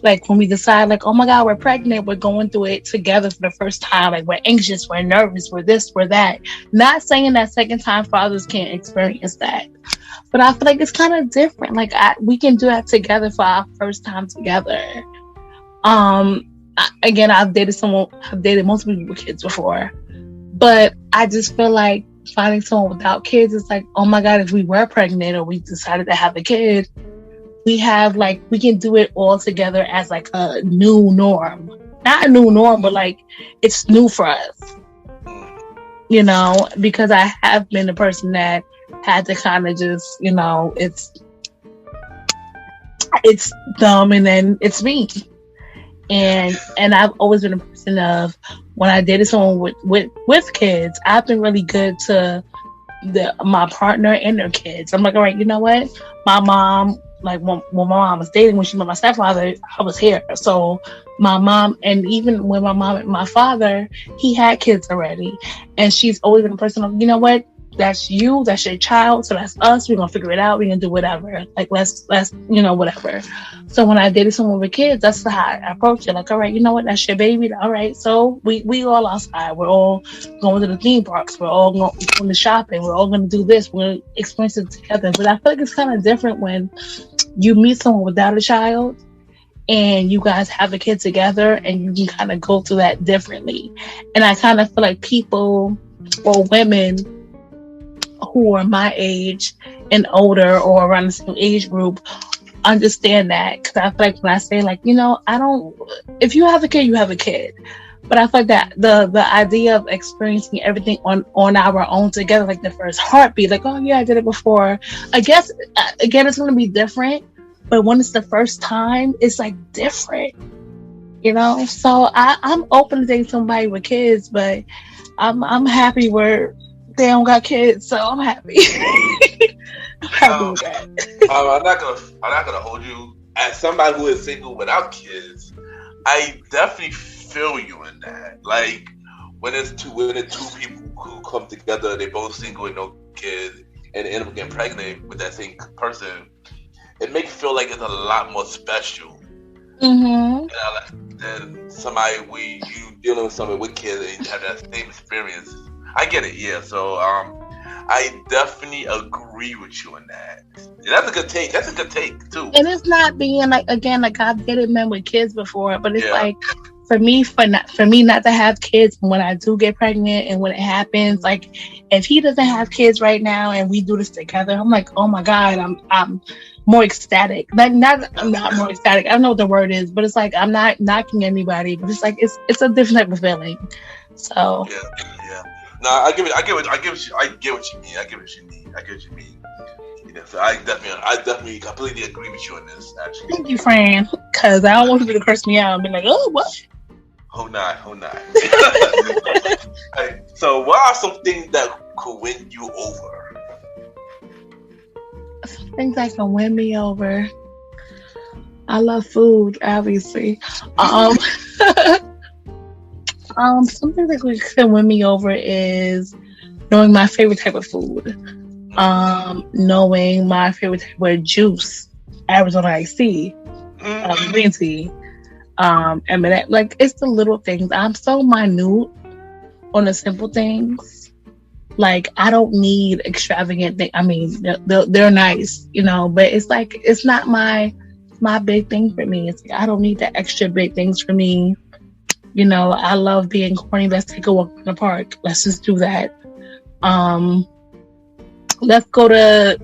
like when we decide like, oh my God, we're pregnant, we're going through it together for the first time, like we're anxious, we're nervous, we're this, we're that. Not saying that second time fathers can't experience that, but I feel like it's kind of different. Like we can do that together for our first time together. Again, I've dated multiple people with kids before, but I just feel like finding someone without kids is like, oh my God, if we were pregnant or we decided to have a kid, we can do it all together as like a new norm. Not a new norm, but like it's new for us. Because I have been the person that had to kind of just, it's dumb and then it's me. And I've always been a person of, when I dated someone with kids, I've been really good to my partner and their kids. I'm like, all right, you know what? My mom, like when my mom was dating, when she met my stepfather, I was here. So my mom, and even when my mom and my father, he had kids already. And she's always been a person of, you know what? that's you, that's your child, so that's us. We're gonna figure it out. We're gonna do whatever. Like let's whatever. So when I dated someone with kids, that's how I approach it. Like, all right, you know what? That's your baby. All right, so we all outside. We're all going to the theme parks. We're all going to shopping. We're all gonna do this. We're gonna experience it together. But I feel like it's kind of different when you meet someone without a child and you guys have a kid together, and you can kind of go through that differently. And I kind of feel like people or women who are my age and older or around the same age group understand that. Because I feel like when I say, like, if you have a kid, you have a kid. But I feel like that the idea of experiencing everything on our own together, like the first heartbeat, like, oh yeah, I did it before. I guess, again, it's going to be different. But when it's the first time, it's like different, So I'm open to dating somebody with kids, but I'm happy where they don't got kids, so I'm happy. I'm happy with that. I'm not gonna hold you. As somebody who is single without kids, I definitely feel you in that. Like when it's two people who come together, they both single with no kids, and they end up getting pregnant with that same person. It makes you feel like it's a lot more special than somebody you dealing with somebody with kids and you have that same experience. I get it, yeah. So I definitely agree with you on that. And that's a good take. That's a good take too. And it's not being like, again, like I've dated men with kids before, but it's like for me not to have kids when I do get pregnant and when it happens, like if he doesn't have kids right now and we do this together, I'm like, oh my God, I'm more ecstatic. I'm not more ecstatic. I don't know what the word is, but it's like I'm not knocking anybody, but it's like it's a different type of feeling. So yeah. No, I get what you mean. So I definitely completely agree with you on this. Actually, thank you, Fran, because I don't want people to curse me out and be like, oh, what? Hold not. So, what are some things that could win you over? Things that can win me over. I love food, obviously. Something that can win me over is knowing my favorite type of food. Knowing my favorite type of juice, Arizona iced tea, green tea, and like it's the little things. I'm so minute on the simple things. Like I don't need extravagant things. I mean, they're nice, but it's like it's not my big thing for me. It's like I don't need the extra big things for me. I love being corny. Let's take a walk in the park. Let's just do that. Let's go to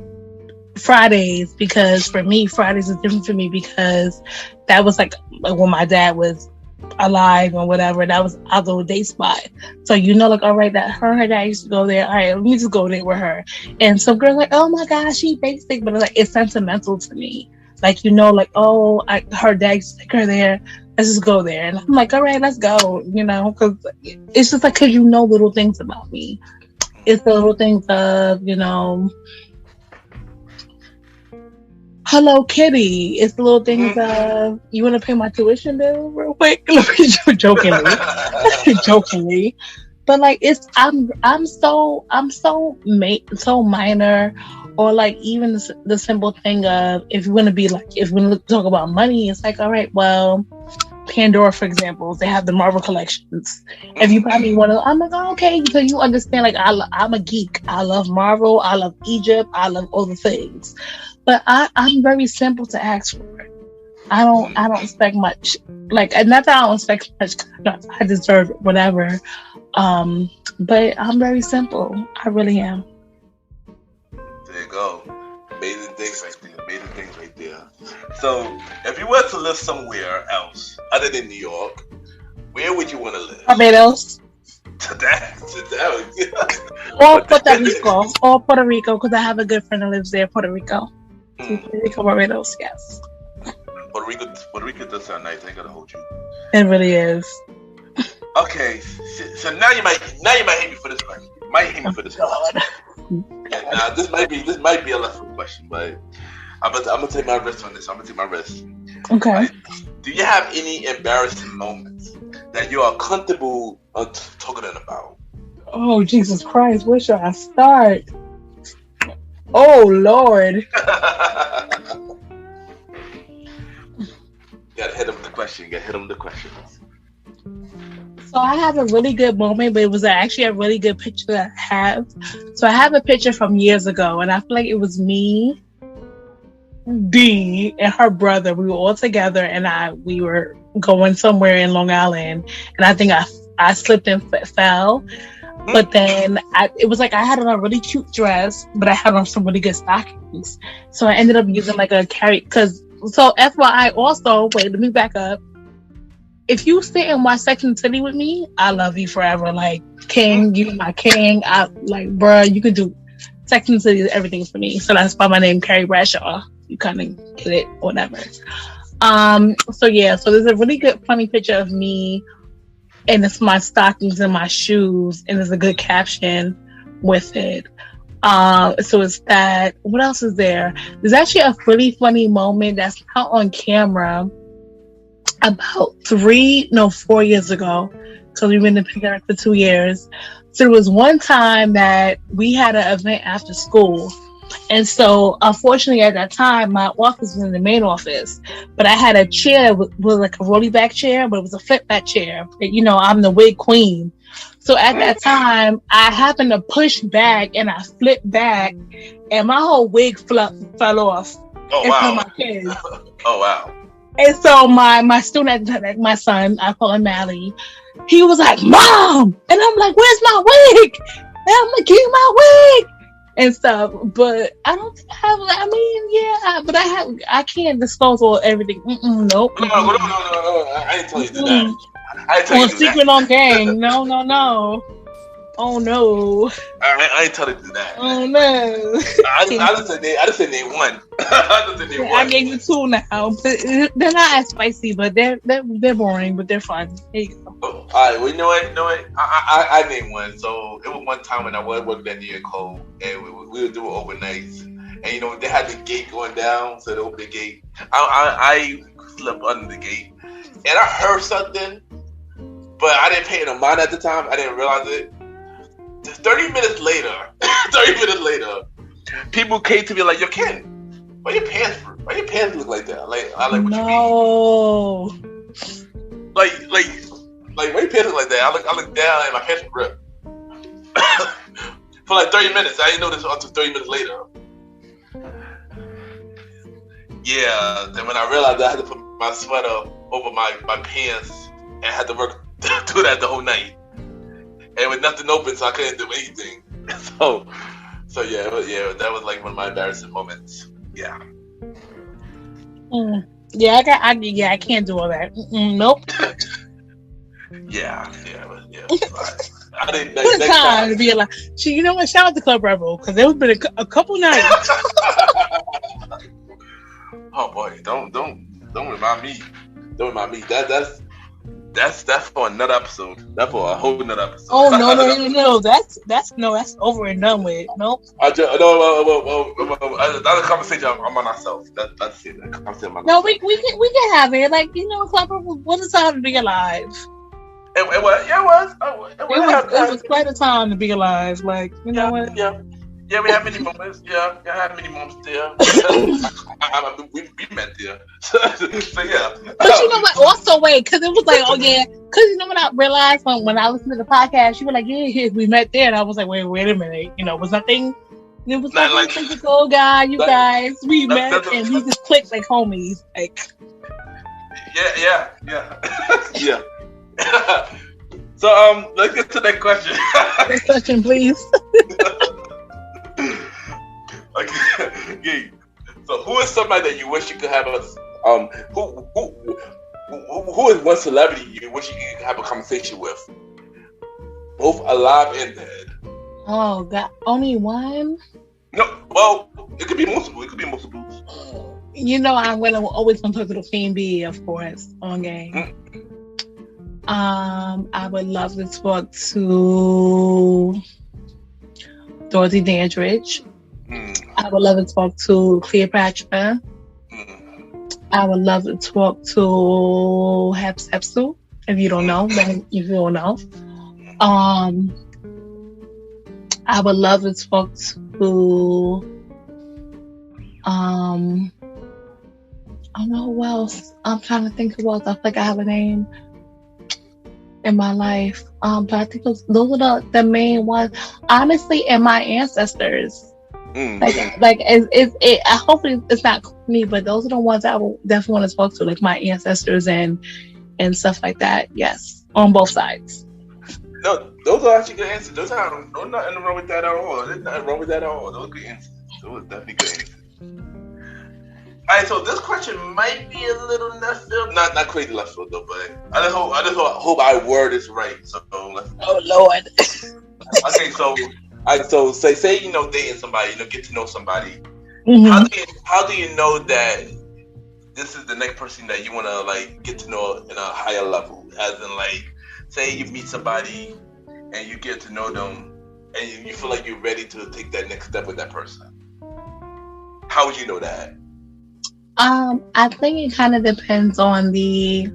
Fridays, because for me, Fridays is different for me because that was like when my dad was alive or whatever. That was our little date spot. So like, all right, that her dad used to go there. All right, let me just go there with her. And some girls like, oh my gosh, she basic, but like it's sentimental to me. Like like, oh, her dad used to take her there. Let's just go there. And I'm like, all right, let's go. Because it's just like because little things about me. It's the little things of, Hello Kitty. It's the little things of, you want to pay my tuition bill real quick? Jokingly. But like, I'm so minor. Or like even the simple thing of, if we want to talk about money, it's like, all right, well, Pandora, for example, they have the Marvel collections. If you buy me one of them, I'm like, oh, okay, so you understand, like, I'm a geek. I love Marvel. I love Egypt. I love all the things. But I'm very simple to ask for. I don't expect much. Like, not that I don't expect much. I deserve it, whatever. But I'm very simple. I really am. There you go. Amazing things right there. So, if you were to live somewhere else other than New York, where would you want to live? Barbados. Or Puerto Rico, because I have a good friend that lives there. Puerto Rico, Barbados, yes. Puerto Rico does sound nice. I ain't gonna hold you. It really is. Okay, so now you might hate me for this question. Now this might be a left question, but I'm gonna take my risk on this. Okay. Do you have any embarrassing moments that you are comfortable talking about? Oh, Jesus Christ, where should I start? Oh, Lord. Gotta hit him with the question. So I have a really good moment, but it was actually a really good picture that I have. So I have a picture from years ago, and I feel like it was me, Dee, and her brother. We were all together, and we were going somewhere in Long Island, and I think I slipped and fell. But then it was like I had on a really cute dress, but I had on some really good stockings. So I ended up using like a carry so FYI also, wait, let me back up. If you sit and watch Sex and the City with me, I love you forever. Like, king, you my king. I like, bruh, you could do Sex and the City is everything for me. So that's why my name Carrie Bradshaw. You kind of get it, whatever. So there's a really good funny picture of me, and it's my stockings and my shoes, and there's a good caption with it. So it's that. What else is there? There's actually a really funny moment that's not on camera about 4 years ago, because we've been in the pandemic for 2 years. So there was one time that we had an event after school. And so, unfortunately, at that time, my office was in the main office, but I had a chair with like a rolly back chair, but it was a flip back chair. You know, I'm the wig queen. So at that time, I happened to push back and I flipped back, and my whole wig fell off. Oh, in wow. front of my kids. Oh, wow. And so my student, like my son, I call him Mally, he was like, "Mom!" And I'm like, "Where's my wig?" And I'm like, "Give me my wig!" And stuff. But I don't have, but I can't disclose everything. Nope. No, I didn't tell you to do that. I didn't tell you to do secret that. on gang. No. Oh no. I ain't tell you to do that. Oh no. I just said name one. I gave you 2 now. But they're not as spicy, but they're boring, but they're fun. There you go. All right. Well, you know what? I named one. So it was one time when I was working at New York Cole, and we would do it overnights. And you know they had the gate going down, so they opened the gate. I slept under the gate, and I heard something, but I didn't pay no mind at the time. I didn't realize it. 30 minutes later, people came to me like, "Yo, Ken, why your pants look like that?" Like, what you mean? Like, why your pants look like that? I look down and my pants were ripped. For like 30 minutes. I didn't know this until 30 minutes later. Yeah, then when I realized I had to put my sweater over my pants and I had to work do that the whole night. And with nothing open, so I couldn't do anything. So yeah, that was like one of my embarrassing moments. Yeah. I can't do all that. Nope. Yeah. I didn't. What a time to be alive. You know what? Shout out to Club Rebel, because there has been a couple nights. Oh boy, don't remind me. Don't remind me. That's for another episode. That's for a whole another episode. Oh no. That's over and done with. Nope. Another conversation among ourselves. That's it. That conversation among ourselves. We can have it. Like, you know, Club Rebel, what a time to be alive. It was. It was quite a time to be alive. Like, you know what? Yeah, we have many moments. Yeah, I had many moments there. We met there. So yeah. But you know what? Also, wait, because it was like, oh yeah, because you know what I realized when I listened to the podcast, you were like, yeah, we met there, and I was like, wait a minute, you know, was nothing. It was like physical guy, guys, we met and we just clicked like homies, like. Yeah. Yeah. So let's get to that question. Next question, please. Okay. So who is somebody that you wish you could have who is one celebrity you wish you could have a conversation with? Both alive and dead. Oh God, only one? No, well, it could be multiple. You know, I'm always gonna talk to the Queen Bee, of course, on game. I would love to talk to Dorothy Dandridge. I would love to talk to Cleopatra. I would love to talk to Hatshepsut. If you don't know, then if you don't know. I would love to talk to I don't know who else. I'm trying to think who else. I feel like I have a name in my life. But I think those are the main ones. Honestly, and my ancestors. I hopefully it's not me, but those are the ones I will definitely want to talk to, like my ancestors and stuff like that. Yes, on both sides. No, those are actually good answers. There's nothing wrong with that at all. There's nothing wrong with that at all. Those are good answers. Those are definitely good answers. All right, so this question might be a little left field. Not crazy left field though, but I just hope I word this right. So let's. Oh Lord. Okay, so say dating somebody, get to know somebody. Mm-hmm. How do you know that this is the next person that you want to get to know in a higher level? As in, say you meet somebody and you get to know them, and you feel like you're ready to take that next step with that person. How would you know that? I think it kind of depends on the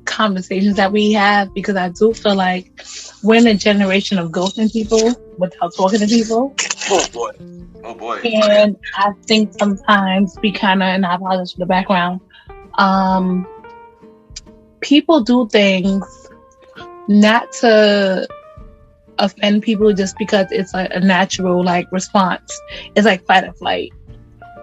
conversations that we have, because I do feel like we're in a generation of ghosting people without talking to people. Oh boy. And I think sometimes we kind of, and I apologize for the background, people do things not to offend people just because it's a natural response. It's like fight or flight.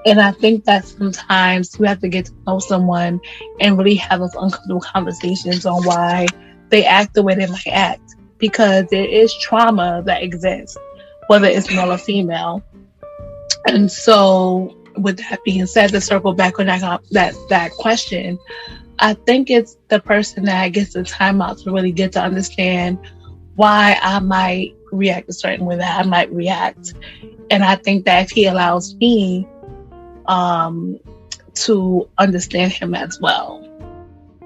And I think that sometimes we have to get to know someone and really have those uncomfortable conversations on why they act the way they might act, because there is trauma that exists, whether it's male or female. And so, with that being said, to circle back on that question, I think it's the person that gets the time out to really get to understand why I might react a certain way that I might react. And I think that if he allows me to understand him as well,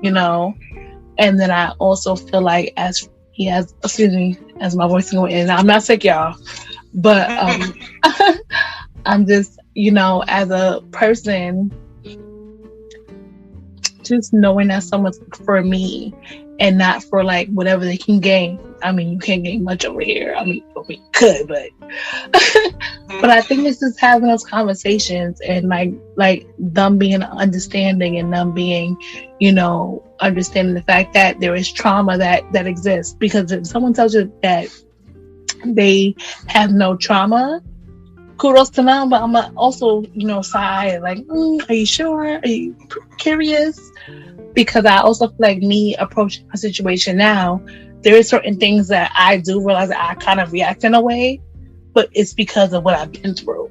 and then I also feel like as my voice is going in, I'm not sick, y'all, but I'm just, as a person, just knowing that someone's for me and not for whatever they can gain. I mean, you can't gain much over here. I mean, we could, but but I think it's just having those conversations and them being understanding and them being, understanding the fact that there is trauma that exists. Because if someone tells you that they have no trauma, kudos to them. But I'm also, sigh are you sure? Are you curious? Because I also feel like me approaching a situation now, there is certain things that I do realize that I kind of react in a way, but it's because of what I've been through.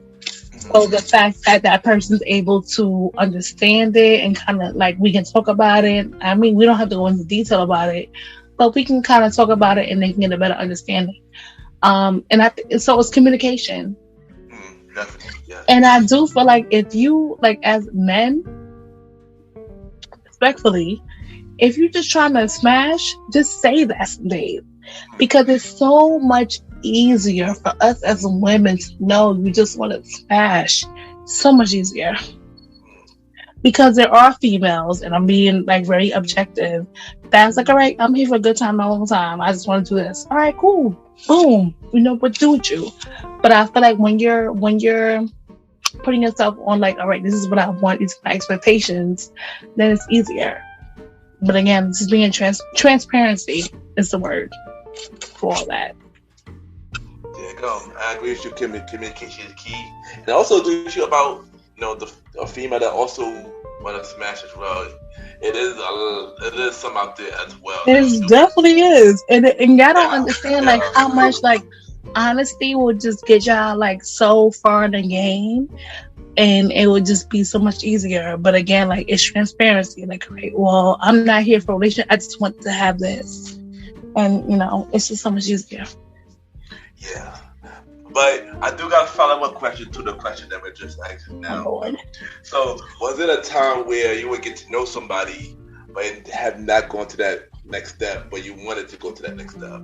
So the fact that person's able to understand it and kind of we can talk about it. I mean, we don't have to go into detail about it, but we can kind of talk about it and they can get a better understanding. And so it's communication. Definitely, yeah. And I do feel like if you as men, respectfully, if you're just trying to smash, just say that some days, because it's so much easier for us as women to know you just want to smash. So much easier, because there are females, and I'm being very objective, that's all right, I'm here for a good time, not a long time, I just want to do this. All right, cool, boom, we know what to do with you. But I feel like when you're putting yourself on all right, this is what I want, these are my expectations, then it's easier. But again, this is being transparency is the word for all that. Yeah, I agree with you. Communication is key. And I also agree with you about a female that also want to smash as well. It is some out there as well. It definitely is, and y'all don't understand how much honesty will just get y'all so far in the game. And it would just be so much easier. But again, it's transparency. Right, well, I'm not here for a relationship. I just want to have this. And, it's just so much easier. Yeah. But I do got a follow-up question to the question that we're just asking now. Oh, so, was it a time where you would get to know somebody, but have not gone to that next step, but you wanted to go to that next step?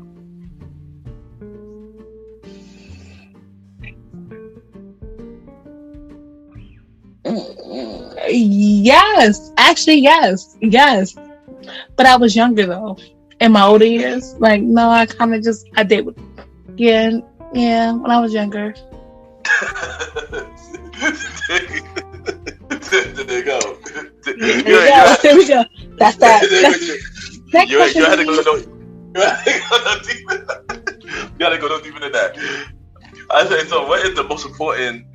Yes, actually, yes. But I was younger though. In my older years, no, I kind of I did Yeah, yeah. When I was younger. There you go. There we go. That's that. Next You question, had to please. go you gotta go no deeper than that. I say, so what is the most important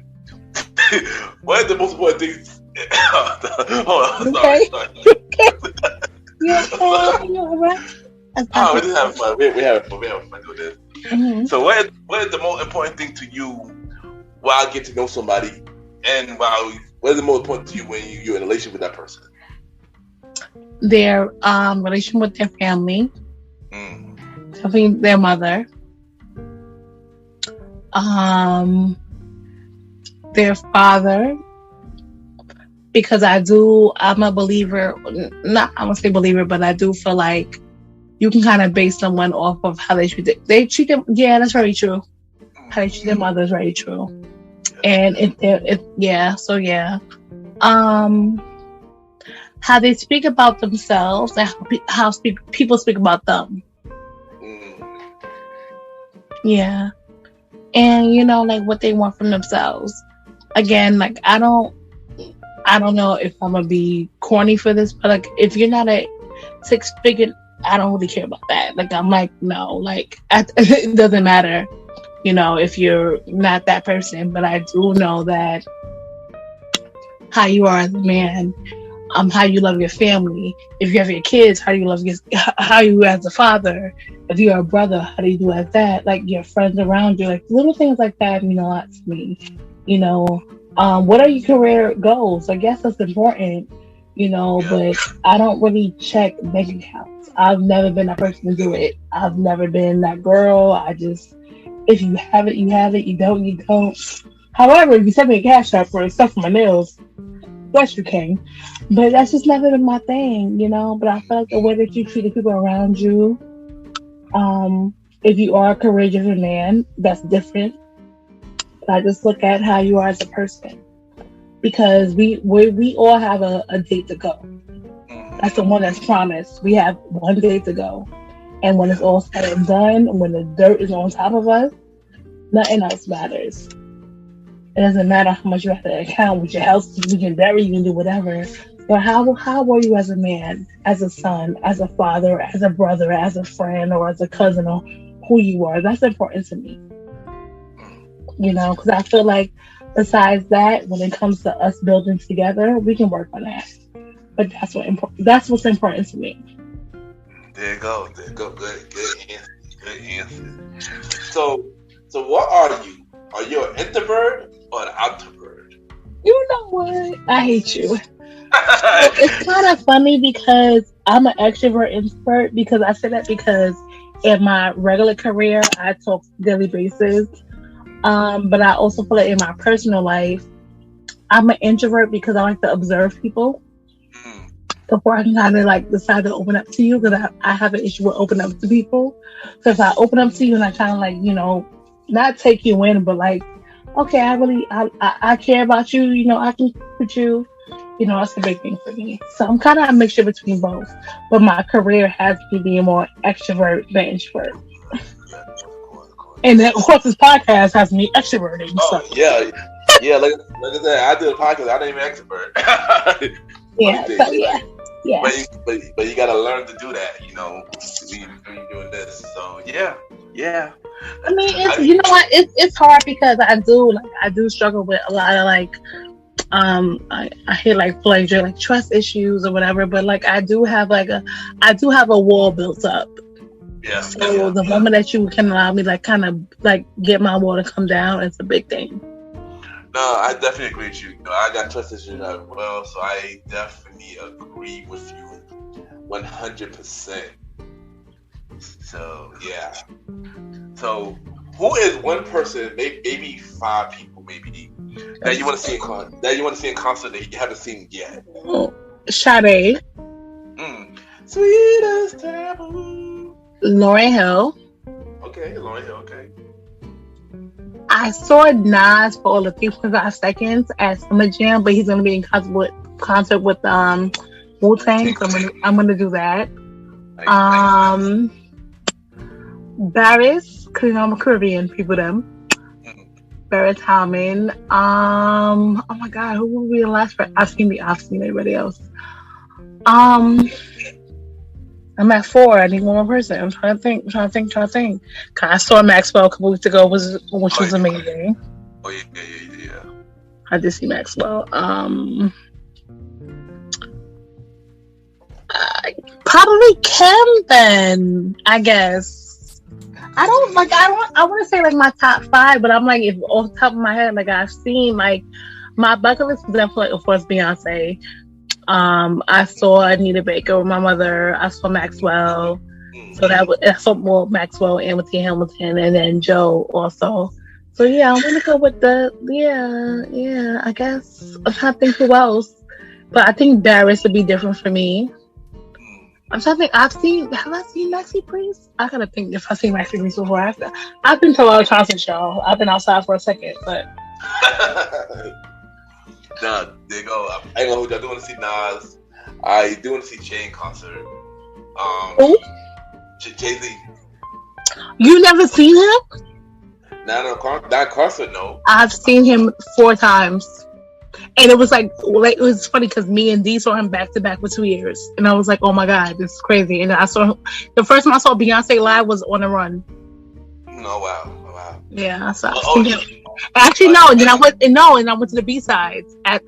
what is the most important thing? Hold on, Okay. sorry. You okay? You all right? Oh, we're just having fun. We're having fun. We're having fun doing this. Mm-hmm. So what is the most important thing to you while getting to know somebody, and what is the most important to you when you're in a relationship with that person? Their relation with their family. I think their mother. Their father. Because I'm a believer, not I won't say believer, but I do feel like you can kind of base someone off of how they treat them. Yeah, that's very true. How they treat their mother is very true. And how they speak about themselves and how people speak about them. Yeah. And like what they want from themselves. Again, like I don't know if I'm gonna be corny for this, but like if you're not a 6-figure, I don't really care about that. Like I'm like, no, like it doesn't matter, if you're not that person. But I do know that how you are as a man, how you love your family. If you have your kids, how you as a father. If you're a brother, how do you do as that? Like your friends around you, like little things like that mean a lot to me. What are your career goals? I guess that's important, but I don't really check bank accounts. I've never been that person to do it. I've never been that girl. If you have it, you have it. You don't, you don't. However, if you send me a cash app for stuff for my nails, yes, you can. But that's just never been my thing, But I feel like the way that you treat the people around you, if you are a courageous man, that's different. I just look at how you are as a person, because we all have a date to go. That's the one that's promised. We have one day to go, and when it's all said and done, when the dirt is on top of us, nothing else matters. It doesn't matter how much you have to account with your house. You can bury, you can do whatever. But how were you as a man, as a son, as a father, as a brother, as a friend, or as a cousin, or who you are? That's important to me. Because I feel like besides that, when it comes to us building together, we can work on that. But that's what's important to me. There you go. Good answer. So what are you? Are you an introvert or an outrovert? You know what? I hate you. It's kind of funny because I'm an extrovert introvert, because I say that because in my regular career, I talk daily basis. But I also feel like in my personal life, I'm an introvert because I like to observe people before I can kind of like decide to open up to you, because I have an issue with opening up to people. So if I open up to you and I kind of like, not take you in, but like, okay, I care about you, I can put you, that's a big thing for me. So I'm kind of a mixture between both, but my career has me being more extrovert than introvert. And then, of course, this podcast has me extroverting. Oh, so. Yeah. Like I said, I did a podcast. I didn't even extrovert. Yeah. So yeah. But you gotta learn to do that. When you're doing this. So yeah. I mean, it's hard because I do struggle with a lot of like, I hear like pleasure, like trust issues or whatever. But like, I do have a wall built up. Yeah. So the moment that you can allow me, like, kind of like get my wall to come down, it's a big thing. No, I definitely agree with you. I got trust issues as well, so I definitely agree with you 100%. So yeah. So who is one person, maybe 5 people, maybe that you want to see in concert that you haven't seen yet? Sade. Sweet as taboo. Lauryn Hill. Okay, Lauryn Hill. Okay. I saw Nas for all of 55 seconds at Summer Jam, but he's gonna be in concert with Wu-Tang, so I'm gonna do that. Barris, because I'm a Caribbean people. Them. Barrett Tallman. Oh my God, who will be the last? I've seen everybody else. I'm at 4. I need one more person. I'm trying to think. 'Cause I saw Maxwell a couple weeks ago, which was amazing. Oh yeah. I did see Maxwell. Probably Kim then, I guess. I want to say like my top 5, but I'm like, if off the top of my head, like I've seen like my bucket list is definitely, of course, Beyonce. I saw Anita Baker with my mother. I saw Maxwell. So I saw more Maxwell and with T. Hamilton, and then Joe also. So yeah, I'm gonna go with I guess I'm trying to think who else, but I think Barris would be different for me. I'm trying to think. Have I seen Maxi Priest? I gotta think if I've seen Maxi Priest before. I've been to a lot of concerts, y'all. I've been outside for a second, but. Nah, there you go. I ain't gonna hold you. I do want to see Nas. I do want to see Jay in concert. Jay-Z. You never seen him? Not concert, no. I've seen him 4 times. And it was like it was funny because me and Dee saw him back to back for 2 years. And I was like, oh my God, this is crazy. And I saw him, the first time I saw Beyonce live was On the Run. Oh, wow. Yeah, so I've seen him. Actually, no. And then I went to the B-sides at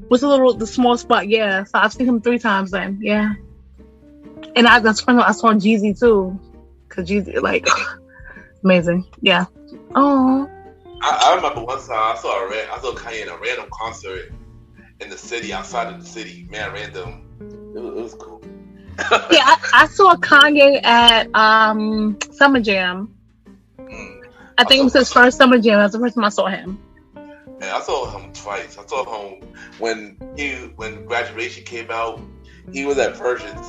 what's the small spot? Yeah, so I've seen him 3 times then. Yeah, and I saw Jeezy too, cause Jeezy like amazing. Yeah. Oh. I remember one time I saw Kanye in a random concert in the city, outside of the city. Man, random. It was cool. Yeah, I saw Kanye at Summer Jam. I think it was his first Summer Jam. That's the first time I saw him. And I saw him twice. I saw him when Graduation came out. He was at Virgins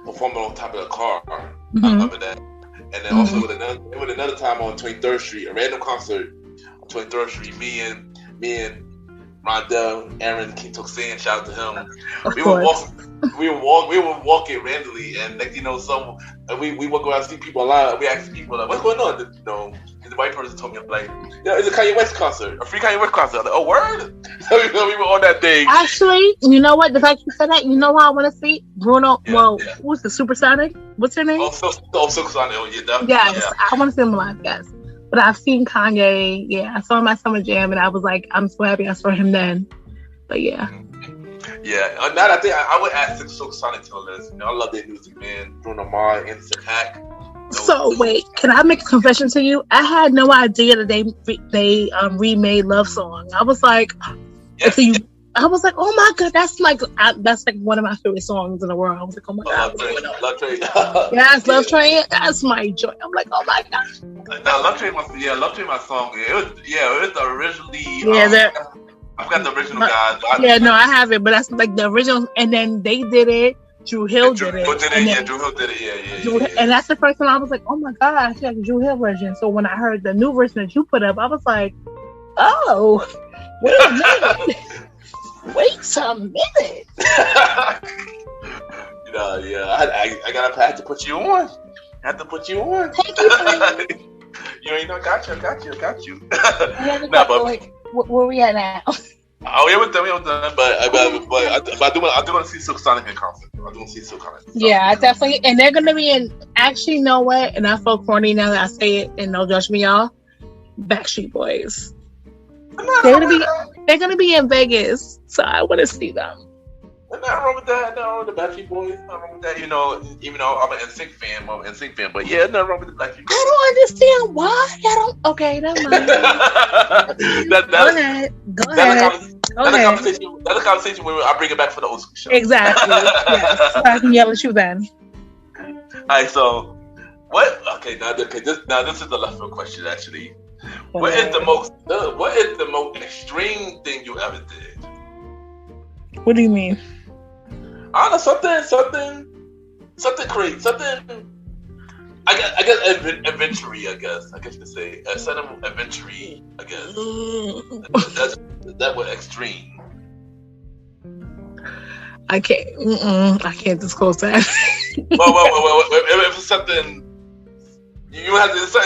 performing on top of the car. Mm-hmm. I remember that. And then also with another time on 23rd Street, a random concert on 23rd Street. Me and Rondell, Aaron, King Toxin, shout out to him. We were walking randomly, and next we walk around, see people alive. We ask people like, "What's going on?" And the white person told me, like, "Yeah, it's a Kanye West concert, a free Kanye West concert." I'm like, "Oh, word!" So we were on that thing. Actually, you know what? The fact you said that, you know who I want to see? Bruno. Yeah, well, who's the Supersonic? What's her name? Supersonic. Oh, yeah, yes, yeah. I want to see him live. Yes. But I've seen Kanye. Yeah, I saw him at Summer Jam, and I was like, I'm so happy I saw him then. But yeah. Yeah, now I think I would add Silk Sonic to the list. I love their music, man. Bruno Mars, Anderson .Paak. So wait, can I make a confession to you? I had no idea that they remade Love Song. I was like, I was like, oh my God, that's like one of my favorite songs in the world. I was like, oh my God, Love Train. Yes, Love Train. That's my joy. I'm like, oh my gosh. Now, Love Train, my song. It was originally. Yeah, I've got the original guys. I have it, but that's like the original. And then they did it. Drew Hill did it. Drew Hill did it. Yeah. And that's the first time I was like, oh my God, I like the Drew Hill version. So when I heard the new version that you put up, I was like, oh, wait a minute. Wait a minute. I had to put you on. Thank you. You ain't know, got you. Where we at now? Oh, yeah, we're done. But I do want to see Silk Sonic in concert. I do want to see Silk Sonic. Yeah, I definitely. And they're gonna be in. Actually, you know what? And I feel corny now that I say it, and don't judge me, y'all. Backstreet Boys. They're gonna be in Vegas, so I want to see them. Nothing wrong with that. No, the Backstreet Boys. Nothing wrong with that. Even though I'm an NSYNC fan, but yeah, nothing wrong with the Backstreet Boys. I don't understand why. Okay, never mind. Go ahead. That's a conversation where I bring it back for the old school show. Exactly. Yes. So I can yell at you then. All right. So, what? Okay. Now this is the left field question. Actually, what is the most extreme thing you ever did? What do you mean? I don't know, something crazy, something. I guess adventure. I guess to say something adventure. I guess that was extreme. I can't disclose that. well, if it's something, You don't have to say,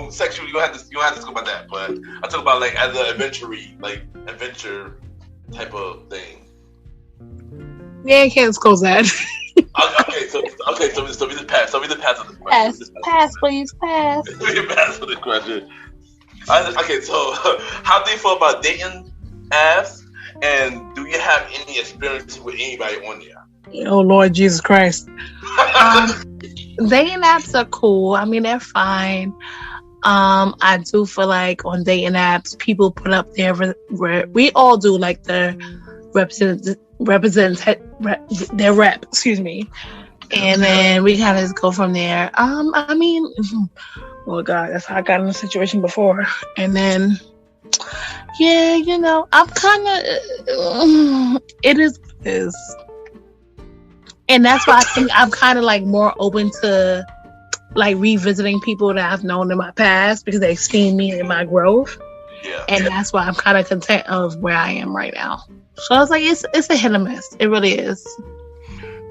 sexually. You don't have to talk about that. But I talk about like as an adventure type of thing. Yeah, you can't disclose that. Okay, so we just pass. So we just pass on the question. Pass, please, pass. We pass on the question. Okay, so how do you feel about dating apps, and do you have any experience with anybody on there? Oh Lord Jesus Christ. Dating apps are cool. I mean, they're fine. I do feel like on dating apps, people put up we all do like the their rep, excuse me. And then we kind of just go from there. I mean, oh God, that's how I got in a situation before. And then, yeah, I'm kind of, it is what it is. And that's why I think I'm kind of like more open to like revisiting people that I've known in my past because they've seen me in my growth. Yeah. And that's why I'm kind of content of where I am right now. So it's like, it's a hit or miss. It really is.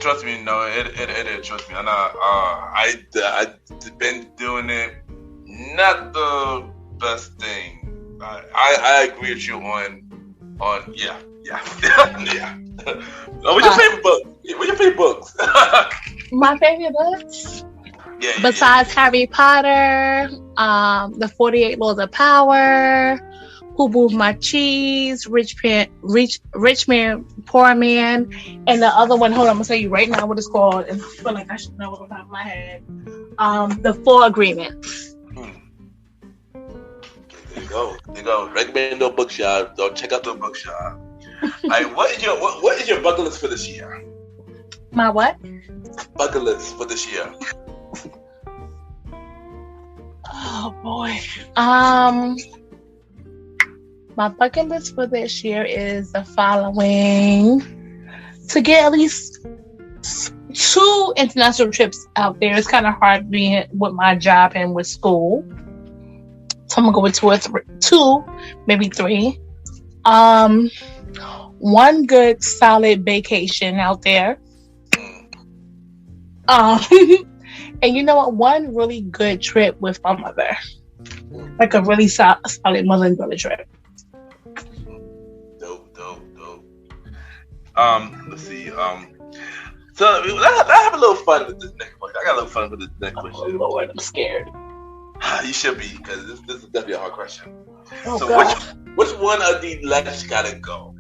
Trust me, no, it is. Trust me, I've been doing it. Not the best thing. I agree with you on yeah. Yeah. What's your favorite book? What's your favorite books? My favorite books? Yeah. Besides Harry Potter, The 48 Laws of Power, Who Moved My Cheese, Rich Man, Poor Man, and the other one, hold on, I'm going to tell you right now what it's called, and I feel like I should know it off the top of my head. The 4 Agreements. There you go. Recommend no bookshop. Don't check out the bookshop. What is your bucket list for this year? My what? Bucket list for this year. Oh boy. My bucket list for this year is the following: to get at least 2 international trips out there. It's kind of hard being with my job and with school, so I'm gonna go with 2, maybe 3. 1 good solid vacation out there. And you know what? 1 really good trip with my mother, like a really solid mother and daughter trip. Dope. Let's see. So I have a little fun with this next question. I got a little fun with this next question. Oh Lord, I'm scared. You should be, because this is definitely a hard question. Oh, so God. which one of these legends gotta go?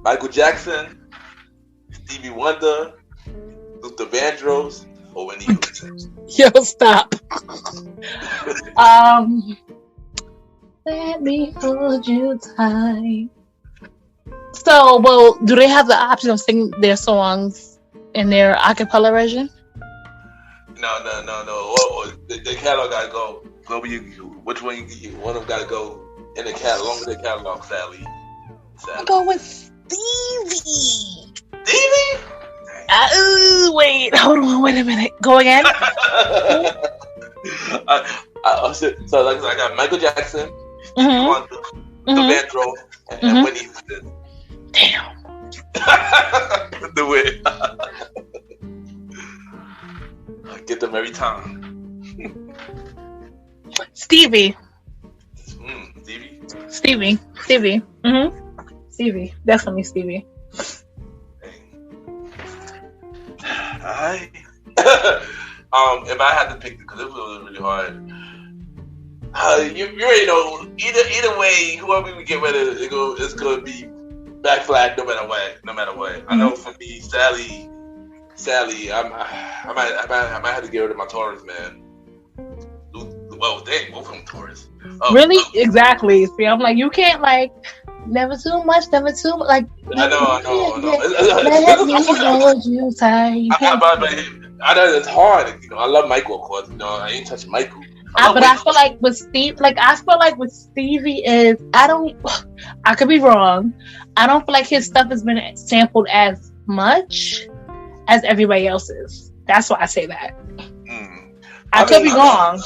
Michael Jackson, Stevie Wonder, Luther Vandross, or Whitney Houston? Yo, stop. Let me hold you tight. So, well, do they have the option of singing their songs in their acapella version? No. The catalog gotta go. Which one? One of them gotta go in the catalog. Along with the catalog, sadly. I'll go with Stevie. Stevie? Wait, hold on, wait a minute. Go again. So like I got Michael Jackson, Mm-hmm. Wonder, Vandross, and Whitney Houston. Damn. Do it. Get them every time. Stevie. Stevie? Stevie. Mm-hmm. Stevie. Definitely Stevie. Alright. If I had to pick, because it was really hard. You already know. Either way, whoever we get rid of, it's gonna be back flat no matter what. Mm-hmm. I know for me, Sally, I might have to get rid of my Taurus, man. Well, dang, both of them Taurus. Really? Exactly. See, I'm like, you can't never too much. I know. I know it's hard. I love Michael, of course. I ain't touching Michael. But I feel like with Stevie is, I could be wrong. I don't feel like his stuff has been sampled as much as everybody else's. That's why I say that. I could be wrong.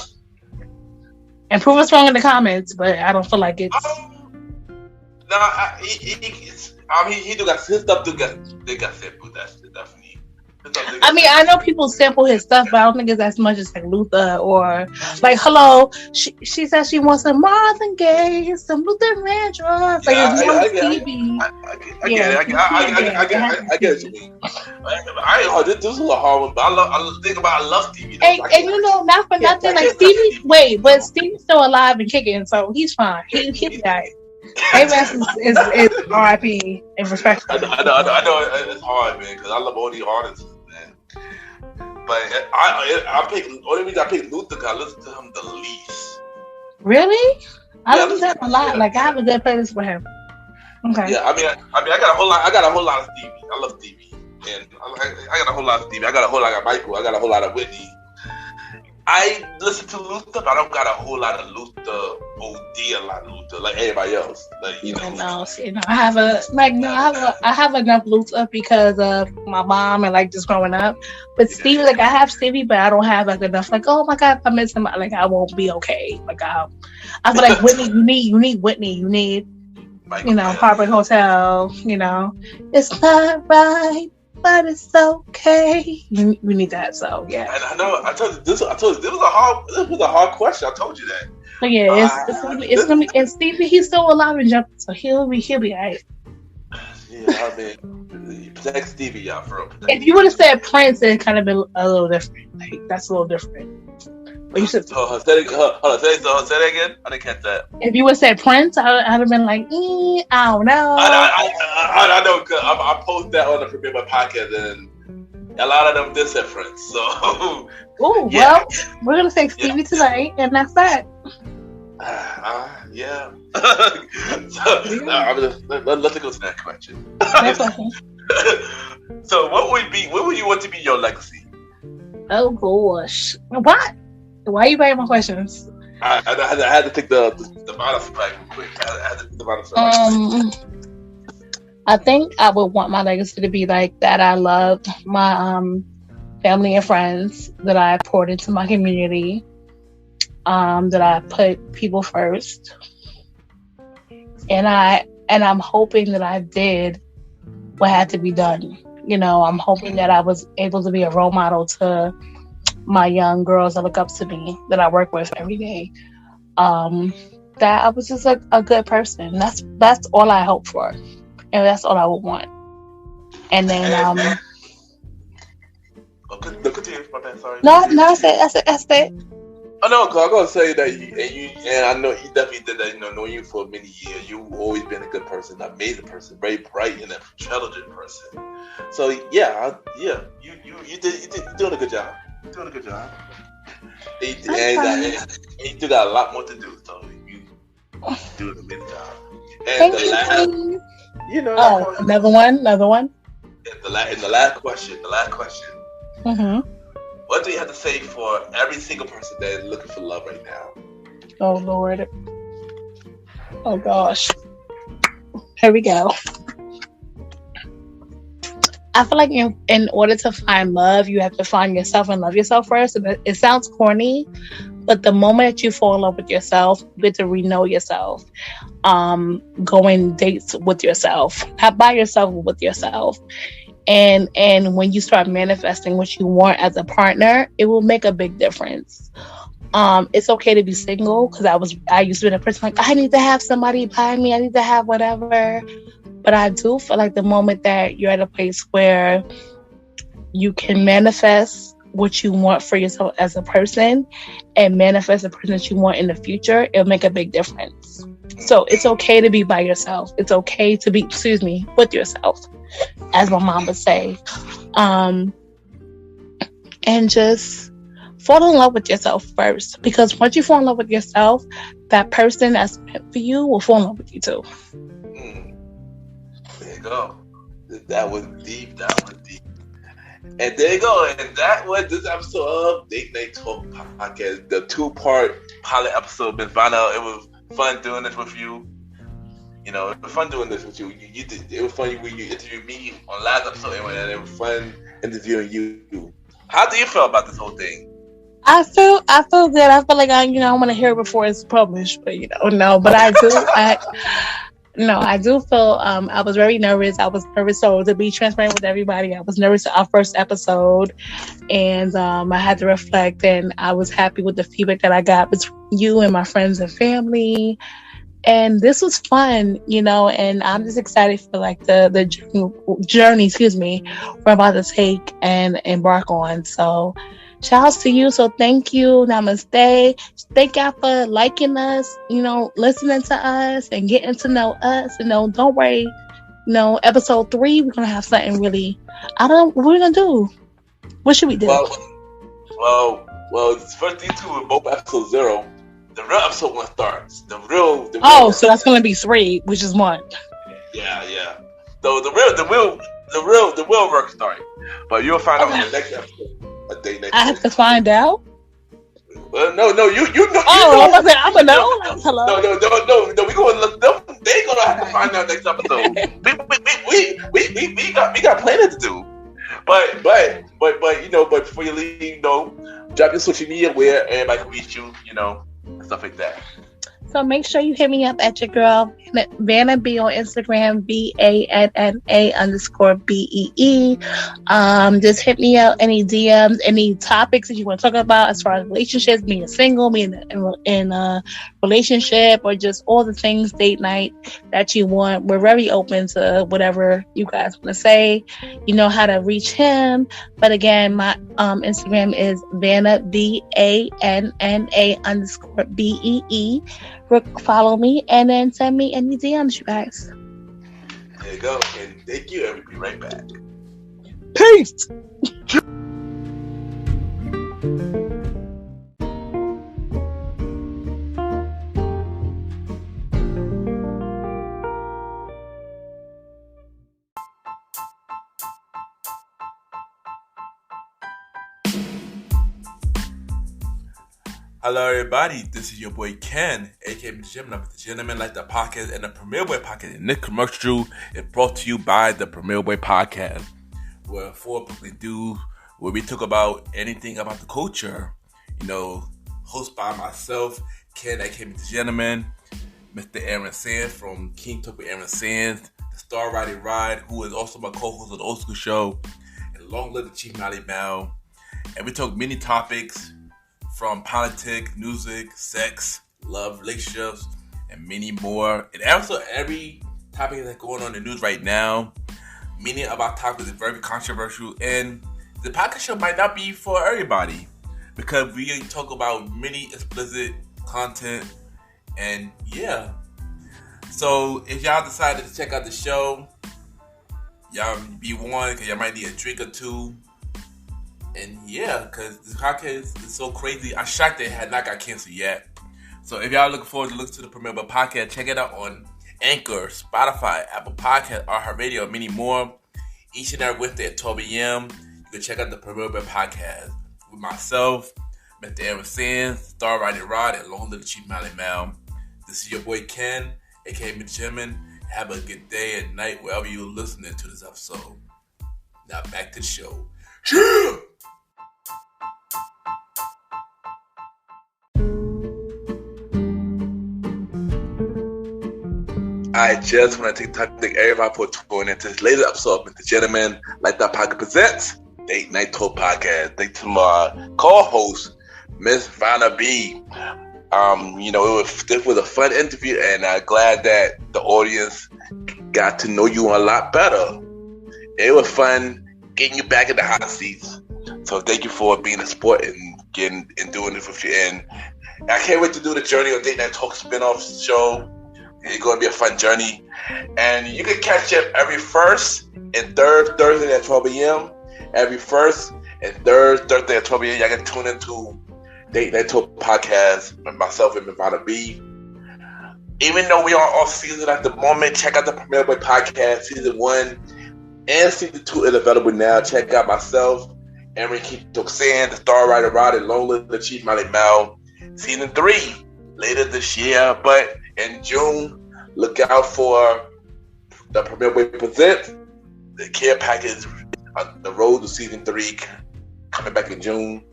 And prove us wrong in the comments, but I don't feel like it's. He do got his stuff. They got sampled. That's definitely. I mean, I know people sample his stuff, but I don't think it's as much as like Luther or like hello. She said she wants some Marvin Gaye, some Luther Vandross. Like it's more Stevie. I get what you mean. This was a hard one, but I love Stevie. And you know, not for nothing, like Stevie. Wait, but Stevie's still alive and kicking, so he's fine. He'll be alright. A-Rest is R.I.P. and respect. I know it's hard, man, because I love all these artists, man. But only reason I picked Luther because I listen to him the least. Really? I listen to him a lot. Like I have a good playlist for him. Okay. Yeah, I mean, I got a whole lot of Stevie. I love Stevie, and I got a whole lot of Stevie. I got Michael. I got a whole lot of Whitney. I listen to Luther, but I don't got a whole lot of Luther. A lot of Luther, like everybody else. Like I have enough Luther because of my mom and like just growing up. But Stevie, like I have Stevie, but I don't have like enough. Like, oh my God, if I miss him, like I won't be okay. Like I feel like Whitney. You need Whitney. You need Michael, Heartbreak Hotel. It's not right, but it's okay. We need that. So yeah. And I know. I told you this was a hard question. I told you that. But yeah, it's gonna be. And Stevie, he's still alive and jumping, so he'll be alright. Yeah, I mean, protect Stevie, y'all. If you would have said Prince, it kind of been a little different. Like that's a little different. But you said, say that again. I didn't catch that. If you would have said Prince, I'd have been like, I don't know. I know. Cause I posted that on the Premiere My podcast, and a lot of them did say Prince. So, well, we're gonna say Stevie tonight, and that's that. Yeah. Let's go to that question. So, what would you want to be your legacy? Oh gosh, what? Why are you writing my questions? I had to take the bottom back real quick. I had to take the bottom I think I would want my legacy to be like that. I loved my family and friends, that I poured into my community, that I put people first, and I'm hoping that I did what had to be done. I'm hoping that I was able to be a role model to my young girls that look up to me, that I work with every day. That I was just a good person. That's all I hope for, and that's all I would want. And then continue. My bad, sorry. No, that's it. Oh no, cause I'm gonna say that and I know you definitely did that. Knowing you for many years, you've always been a good person, an amazing person, very bright and intelligent person. So you're doing a good job. You're doing a good job. And you still got a lot more to do. So you doing a good job. And another one. And the last question. Mm-hmm. What do you have to say for every single person that is looking for love right now? Oh Lord. Oh gosh. Here we go. I feel like in order to find love, you have to find yourself and love yourself first. And it sounds corny, but the moment that you fall in love with yourself, you get to re-know yourself. Going dates with yourself, not by yourself, but with yourself. And when you start manifesting what you want as a partner, it will make a big difference. It's okay to be single, because I used to be the person like, I need to have somebody by me, I need to have whatever. But I do feel like the moment that you're at a place where you can manifest what you want for yourself as a person and manifest the person that you want in the future, it'll make a big difference. So it's okay to be by yourself. It's okay to be, with yourself, as my mom would say. And just fall in love with yourself first. Because once you fall in love with yourself, that person that's meant for you will fall in love with you too. There you go. That was deep. And there you go. And that was this episode of Date Night Talk Podcast, the 2-part pilot episode. Miss Vanna, it was fun doing this with you. It was fun doing this with you. It was fun when you interviewed me on last episode, and it was fun interviewing you. How do you feel about this whole thing? I feel good. I feel like I want to hear it before it's published, but no. But I do. No, I do feel I was very nervous. I was nervous. So to be transparent with everybody, I was nervous our first episode, and I had to reflect. And I was happy with the feedback that I got between you and my friends and family. And this was fun, and I'm just excited for like the journey, we're about to take and embark on. So shout outs to you. So thank you. Namaste. Thank y'all for liking us, listening to us and getting to know us. Don't worry. Episode 3, we're gonna have something really, I don't know what we're gonna do. What should we do? Well, first these two were both episode 0. The real episode 1 starts. The real so that's gonna be 3, which is 1. Yeah. So the real work starting. But you'll find out in the next episode. I have to find out. No, you know. I'm gonna know. Hello. No. We gonna look them. They gonna have to find out next episode. we got planning to do. But before you leave, drop your social media where everybody can reach you, stuff like that. So make sure you hit me up at your girl Vanna B on Instagram, VANNA_BEE. Just hit me out any DMs, any topics that you want to talk about as far as relationships, being single, being in a relationship, or just all the things date night that you want. We're very open to whatever you guys want to say. You know how to reach him. But again, my Instagram is Vanna VANNA_BEE. Follow me and then send me any DMs, you guys. There you go. And thank you, and we'll be right back. Peace. Hello, everybody. This is your boy Ken, aka MrGentleman, like the podcast and the Premier Boy podcast. And this commercial is brought to you by the Premier Boy podcast, where 4 people do where we talk about anything about the culture. Hosted by myself, Ken, aka MrGentleman, Mr. Aaron Sands from King Talk with Aaron Sands, the Star Riding Ride, who is also my co-host of the Old School Show, and Long Live the Chief Molly Mal. And we talk many topics, from politics, music, sex, love, relationships, and many more. And also every topic that's going on in the news right now. Many of our topics are very controversial, and the podcast show might not be for everybody because we talk about many explicit content. And yeah, so if y'all decided to check out the show, y'all be warned because y'all might need a drink or two. And yeah, because this podcast is so crazy. I'm shocked it had not got canceled yet. So if y'all looking forward to listen to the Premier Boy podcast, check it out on Anchor, Spotify, Apple Podcast, iHeartRadio, and many more. Each and every Wednesday at 12 a.m. You can check out the Premier Boy podcast with myself, Mr. Aaron Sands, Star Riding Rod, and Long Live the Chief Molly Mal. This is your boy Ken, aka MrGentleman. Have a good day and night wherever you're listening to this episode. Now back to the show. Yeah! I just want to take time to thank everybody for tuning into this latest episode of MrGentleman, like that podcast presents Date Night Talk podcast. Thanks to my co-host, Miss Vanna B. This was a fun interview, and I'm glad that the audience got to know you a lot better. It was fun getting you back in the hot seats. So thank you for being a sport and doing this with you. And I can't wait to do the Journey on Date Night Talk spinoff show. It's going to be a fun journey. And you can catch it every first and third Thursday at 12 a.m. Every first and third Thursday at 12 a.m. Y'all can tune into Date Night Talk podcast with myself and Vanna B. Even though we are off season at the moment, check out the Premier Boy podcast. Season 1 and Season 2 is available now. Check out myself, Aaron Sands, the Star Rider Rod, and Long Live the Chief Molly Mal. Season 3 later this year, but in June, look out for the Premier Boy Presents, the care package on the road to Season 3 coming back in June.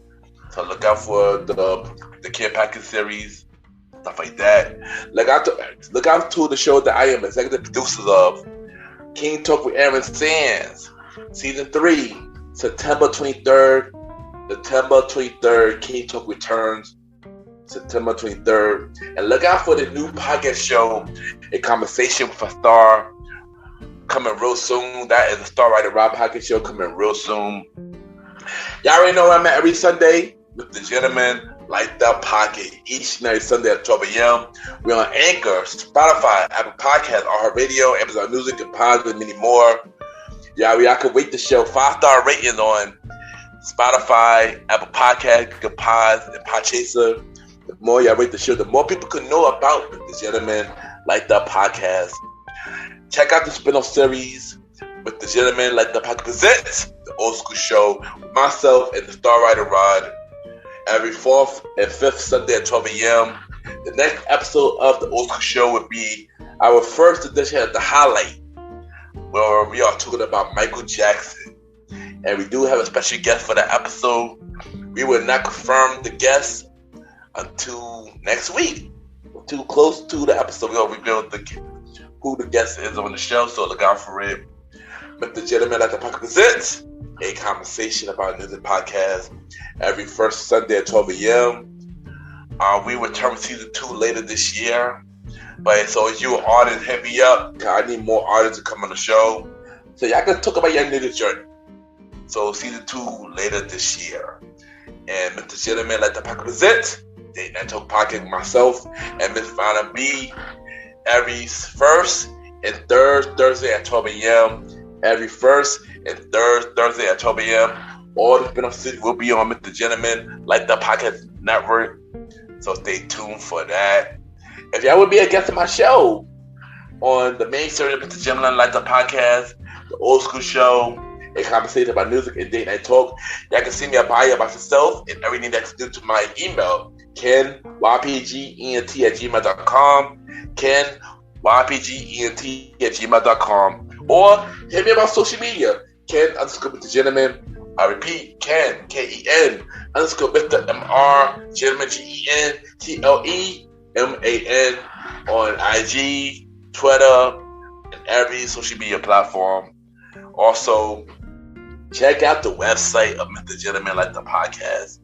So look out for the care package series stuff like that. Look out to the show that I am executive producer of, King Talk with Aaron Sands, Season 3, September 23rd. September 23rd, King Talk returns. September 23rd. And look out for the new podcast show, A Conversation with a Star, coming real soon. That is a Star Writer Rob podcast show coming real soon. Y'all already know where I'm at every Sunday with the Gentleman Like That Pocket, each and every Sunday at 12 a.m. We're on Anchor, Spotify, Apple Podcasts, iHeartRadio, Amazon Music, and Podbean, and many more. Y'all can rate the show 5-star ratings on Spotify, Apple Podcasts, Good Pods, and Podchaser. The more y'all rate the show, the more people can know about the Gentleman Like That Podcast. Check out the Spinoff series with the Gentleman Like That Podcast presents the Old School Show with myself and the Star Writer Rod every 4th and 5th Sunday at 12 a.m. The next episode of the Old School Show would be our first edition of The Highlight, where we are talking about Michael Jackson. And we do have a special guest for that episode. We will not confirm the guest until next week. Too close to the episode, we'll reveal who the guest is on the show, so look out for it. But the Gentleman Like That Podcast presents A Conversation About Music podcast every first Sunday at 12 a.m. We return with Season 2 later this year. But so if you're an artist, hit me up, because I need more artists to come on the show. So y'all can talk about your music journey. So Season 2 later this year. And Mr. Gentleman Like That Podcast presents Date Night Talk Podcast with myself and Miss Vanna B every first and third Thursday at 12 a.m. Every first and third Thursday at 12 a.m. All the Spinoff series will be on Mr. Gentleman Like That Podcast Network. So stay tuned for that. If y'all would be a guest on my show on the main series of Mr. Gentleman Like That Podcast, the Old School Show, A Conversation About Music and Date Night Talk, y'all can see me a bio about yourself and everything that's due to my email, KenYPGENT@gmail.com, KenYPGENT@gmail.com, or hit me up on social media, Ken_Mr. Gentleman. I repeat, Ken, Ken_Mr. MR Gentleman GENTLEMAN on IG, Twitter, and every social media platform. Also, check out the website of Mr. Gentleman Like the Podcast,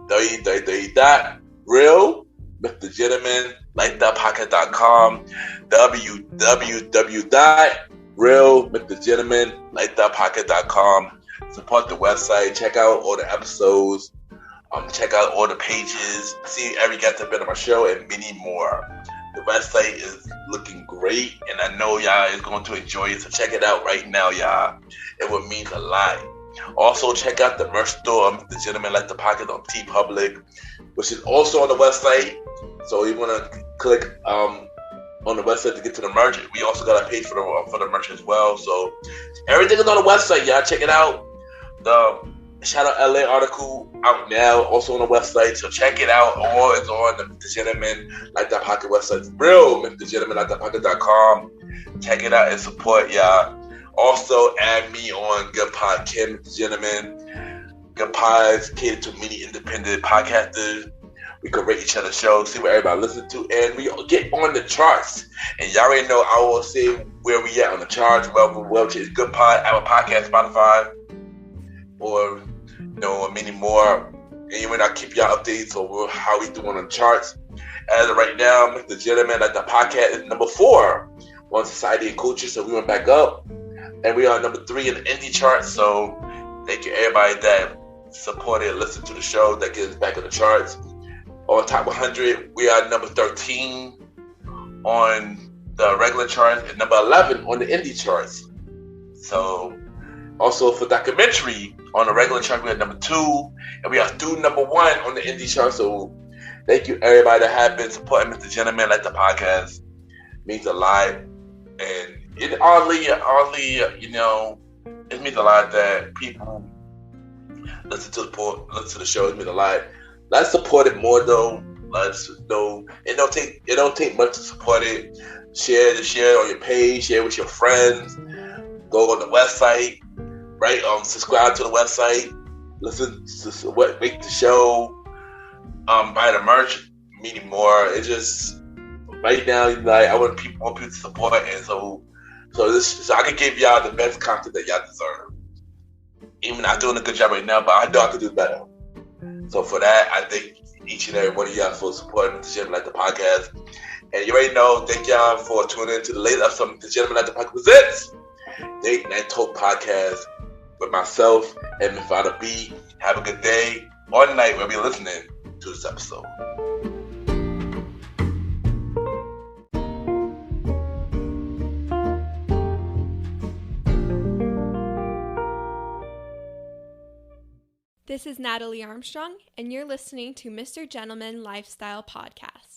www.realmrgentlemanlikethatpodcast.com, www.realmrgentlemanlikethatpodcast.com. Support the website, check out all the episodes, check out all the pages, see every guest that's been on my show, and many more. The website is looking great, and I know y'all is going to enjoy it, so check it out right now, y'all. It would mean a lot. Also, check out the merch store of The Gentleman Like the Pocket on TeePublic, which is also on the website. So you want to click on the website to get to the merch. We also got a page for the merch as well. So everything is on the website, y'all. Check it out. The Shout Out LA article out now, also on the website. So check it out. All is on the Gentleman Like That Pocket website. Real MrGentlemanLikeThatPocket.com. Check it out and support y'all. Also add me on Good Pod, Kim the Gentleman. Good Pods cater to many independent podcasters. We can rate each other's shows, see what everybody listens to, and we get on the charts. And y'all already know I will say where we at on the charts. Well, it's Good Pod, Apple Podcast, Spotify, or many more. Anyway, I'll keep y'all updates over how we doing on the charts. As of right now, Mr. Gentleman Like the Podcast is number 4 on Society and Culture, so we went back up. And we are number 3 in the indie chart, so thank you everybody that supported and listened to the show that gets back in the charts. On top 100, we are number 13 on the regular charts and number 11 on the indie charts. So, also for documentary, on the regular chart, we are number 2, and we are still number 1 on the indie chart. So, thank you everybody that have been supporting Mr. Gentleman Like the Podcast. It means a lot. And it oddly, it means a lot that people listen to the show. It means a lot. Let's support it more though. Let's know it don't take much to support it. Share it on your page. Share it with your friends. Go on the website, right? Subscribe to the website. Listen to what make the show. Buy the merch. meaning more. It just right now, like I want people to support, and so I can give y'all the best content that y'all deserve. Even not doing a good job right now, but I know I can do better. So for that, I thank each and every one of y'all for supporting the Gentleman Like the podcast. And you already know, thank y'all for tuning in to the latest episode of the Gentleman Like the podcast presents Date Night Talk podcast with myself and Miss Vanna B. Have a good day or night wherever you're listening to this episode. This is Natalie Armstrong, and you're listening to Mr. Gentleman Lifestyle Podcast.